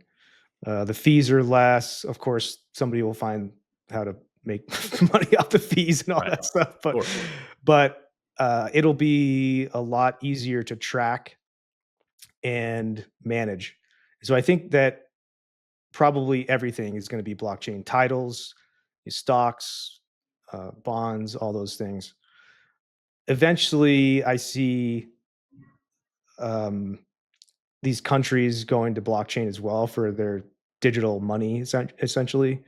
The fees are less. Of course, somebody will find how to make money off the fees and all Right. that stuff, Of course. but it'll be a lot easier to track and manage. So I think that probably everything is going to be blockchain: titles, stocks, bonds, all those things. Eventually, I see um, these countries going to blockchain as well for their digital money, essentially.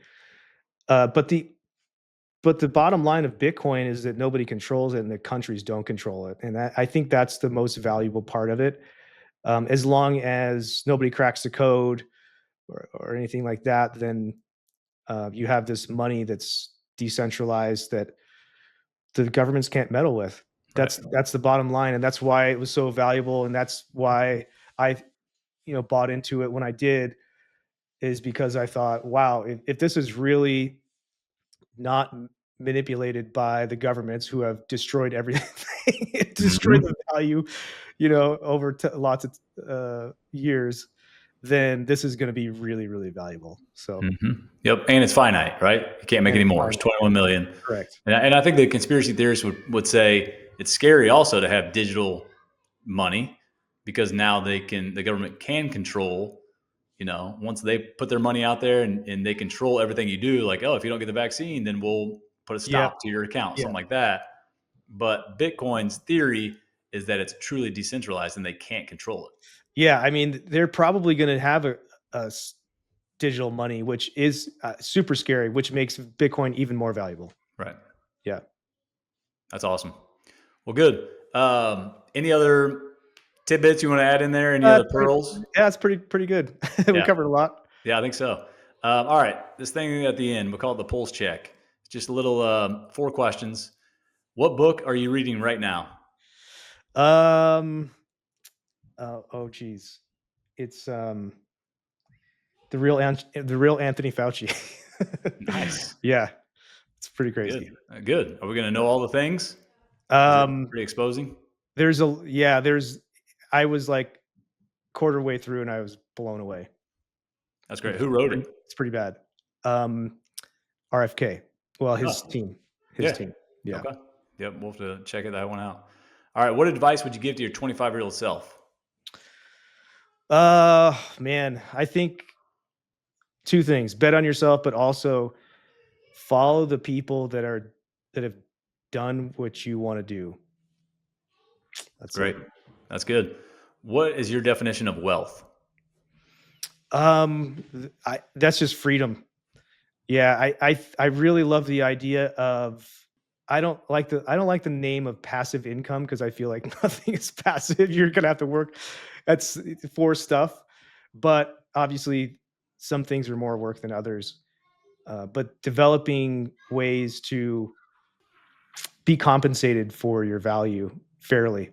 But the bottom line of Bitcoin is that nobody controls it, and the countries don't control it, and I think that's the most valuable part of it. As long as nobody cracks the code or anything like that, then you have this money that's decentralized that the governments can't meddle with. Right. That's the bottom line, and that's why it was so valuable, and that's why I bought into it when I did, is because I thought, wow, if this is really not manipulated by the governments who have destroyed everything, it destroyed Mhm. the value, over lots of years, then this is going to be really, really valuable. So, Yep. And it's finite, right? You can't make and any it's more. It's fine. 21 million. Correct. And I think the conspiracy theorists would say it's scary also to have digital money because now the government can control, once they put their money out there and they control everything you do, like, oh, if you don't get the vaccine, then we'll put a Yep. stop to your account, Yeah. something like that. But Bitcoin's theory is that it's truly decentralized and they can't control it. Yeah. I mean, they're probably going to have a digital money, which is super scary, which makes Bitcoin even more valuable. Right. Yeah. That's awesome. Well, good. Any other tidbits you want to add in there? Any other It's pretty, pearls? yeah, it's pretty good. We Yeah. covered a lot. Yeah, I think so. All right. This thing at the end, we call it the pulse check. It's just a little 4 questions. What book are you reading right now? Um, oh geez. It's the real Anthony Fauci. Nice. Yeah, it's pretty Good. crazy. Good. Are we going to know all the things? Is it Um, pretty exposing? there's I was like quarter way through and I was blown away. That's great. Who wrote it? It's pretty bad. Um, RFK. Well, his Oh, team. His yeah. team. Yeah. Okay. Yep. We'll have to check that one out. All right. What advice would you give to your 25-year-old self? Man, I think two things: bet on yourself, but also follow the people that have done what you want to do. That's it. Great. That's good. What is your definition of wealth? That's just freedom. Yeah, I really love the idea of I don't like the name of passive income because I feel like nothing is passive. You're gonna have to work that's for stuff, but obviously some things are more work than others. But developing ways to be compensated for your value fairly,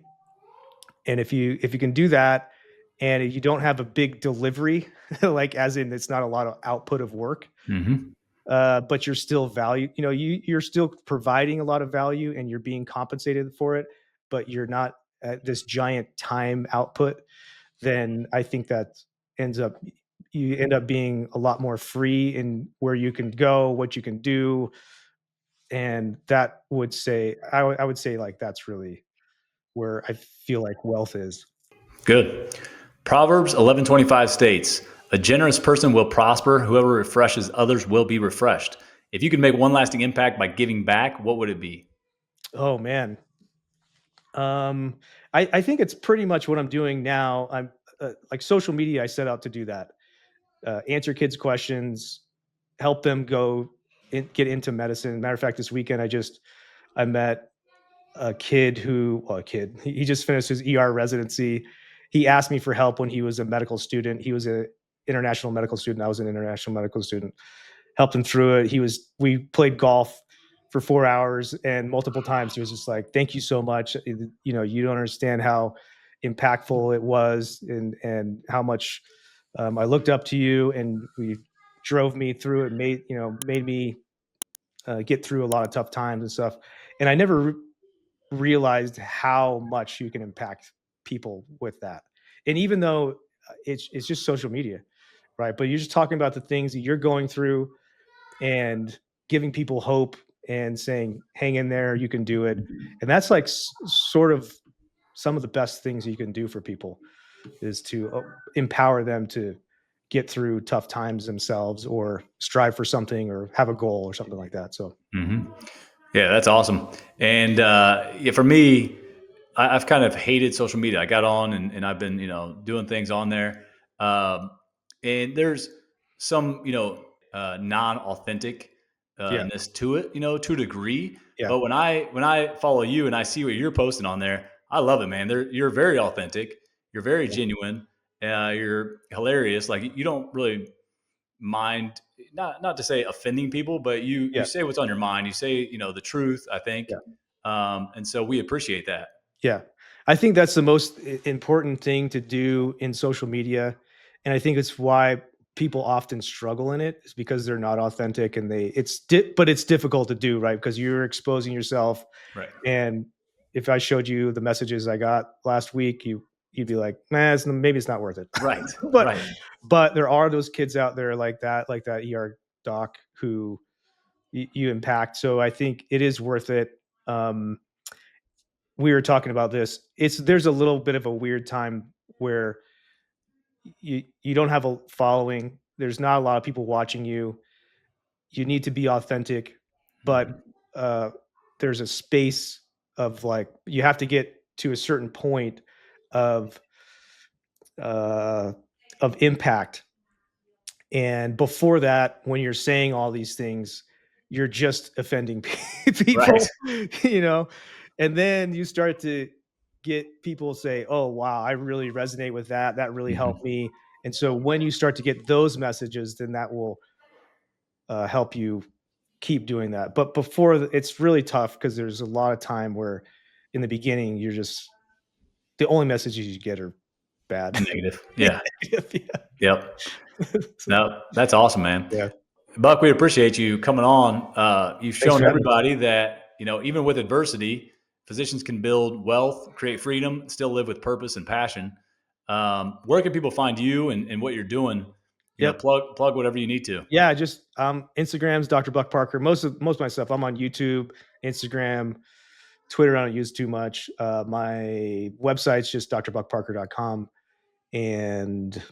and if you can do that, and if you don't have a big delivery, like as in it's not a lot of output of work, Mm-hmm. but you're still value. You're still providing a lot of value, and you're being compensated for it, but you're not at this giant time output. Then I think that ends up you end up being a lot more free in where you can go, what you can do, and that would say I would say like that's really where I feel like wealth is. Good. Proverbs 11:25 states, "A generous person will prosper. Whoever refreshes others will be refreshed." If you could make one lasting impact by giving back, what would it be? Oh man, um, I think it's pretty much what I'm doing now. I'm like social media. I set out to do that. Answer kids' questions, help them get into medicine. Matter of fact, this weekend I met a kid he just finished his ER residency. He asked me for help when he was a medical student. He was international medical student. I was an international medical student. Helped him through it. We played golf for 4 hours, and multiple times he was just like, "Thank you so much. You know, you don't understand how impactful it was, and how much I looked up to you, and we drove me through it, made me get through a lot of tough times and stuff." And I never realized how much you can impact people with that. And even though it's just social media, right? But you're just talking about the things that you're going through and giving people hope and saying, "Hang in there, you can do it." And that's like sort of some of the best things you can do for people, is to empower them to get through tough times themselves, or strive for something, or have a goal or something like that. So Yeah, that's awesome. And yeah, for me, I've kind of hated social media. I got on and I've been, doing things on there. And there's some, non-authentic ness to it, to a degree. Yeah. But when I follow you and I see what you're posting on there, I love it, man. You're very authentic. You're very genuine. You're hilarious. Like, you don't really mind, not to say offending people, but you say what's on your mind. You say, the truth, I think. And so we appreciate that. Yeah. I think that's the most important thing to do in social media. And I think it's why people often struggle in it, is because they're not authentic, and but it's difficult to do, right? Because you're exposing yourself. Right. And if I showed you the messages I got last week, you'd be like, "Man, maybe it's not worth it." Right. But there are those kids out there like that ER doc who you impact. So I think it is worth it. We were talking about this. There's a little bit of a weird time where you don't have a following. There's not a lot of people watching you. You need to be authentic, but there's a space of, like, you have to get to a certain point of impact. And before that, when you're saying all these things, you're just offending people, Right. And then you start to get people say, "Oh, wow, I really resonate with that. That really helped me." And so when you start to get those messages, then that will help you keep doing that. But before, it's really tough, because there's a lot of time where in the beginning, the only messages you get are bad. Negative. Yeah. Yeah. Yep. No, that's awesome, man. Yeah. Buck, we appreciate you coming on. You've shown for having me. everybody that, even with adversity, physicians can build wealth, create freedom, still live with purpose and passion. Where can people find you and what you're doing? Plug whatever you need to. Yeah, just Instagram's Dr. Buck Parker. Most of my stuff, I'm on YouTube, Instagram, Twitter. I don't use too much. My website's just drbuckparker.com, and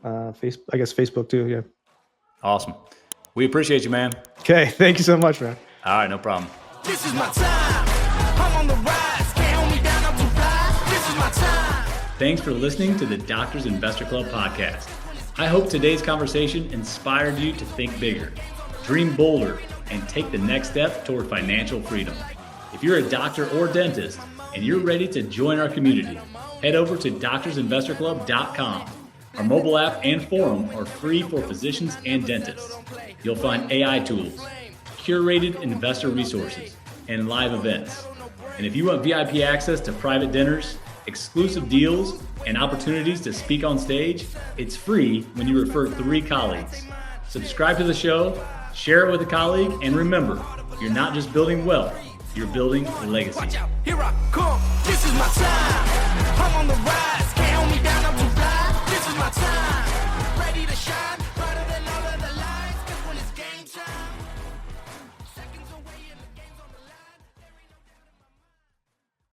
Facebook. I guess Facebook too. Yeah. Awesome. We appreciate you, man. Okay, thank you so much, man. All right, no problem. This is my time. I'm on the rise. Can't hold me down. I'm too fly. This is my time. Thanks for listening to the Doctors Investor Club podcast. I hope today's conversation inspired you to think bigger, dream bolder, and take the next step toward financial freedom. If you're a doctor or dentist and you're ready to join our community, head over to doctorsinvestorclub.com. Our mobile app and forum are free for physicians and dentists. You'll find AI tools, curated investor resources, and live events. And if you want VIP access to private dinners, exclusive deals, and opportunities to speak on stage, it's free when you refer 3 colleagues. Subscribe to the show, share it with a colleague, and remember, you're not just building wealth, you're building a legacy. Watch out, here I come. This is my time. I'm on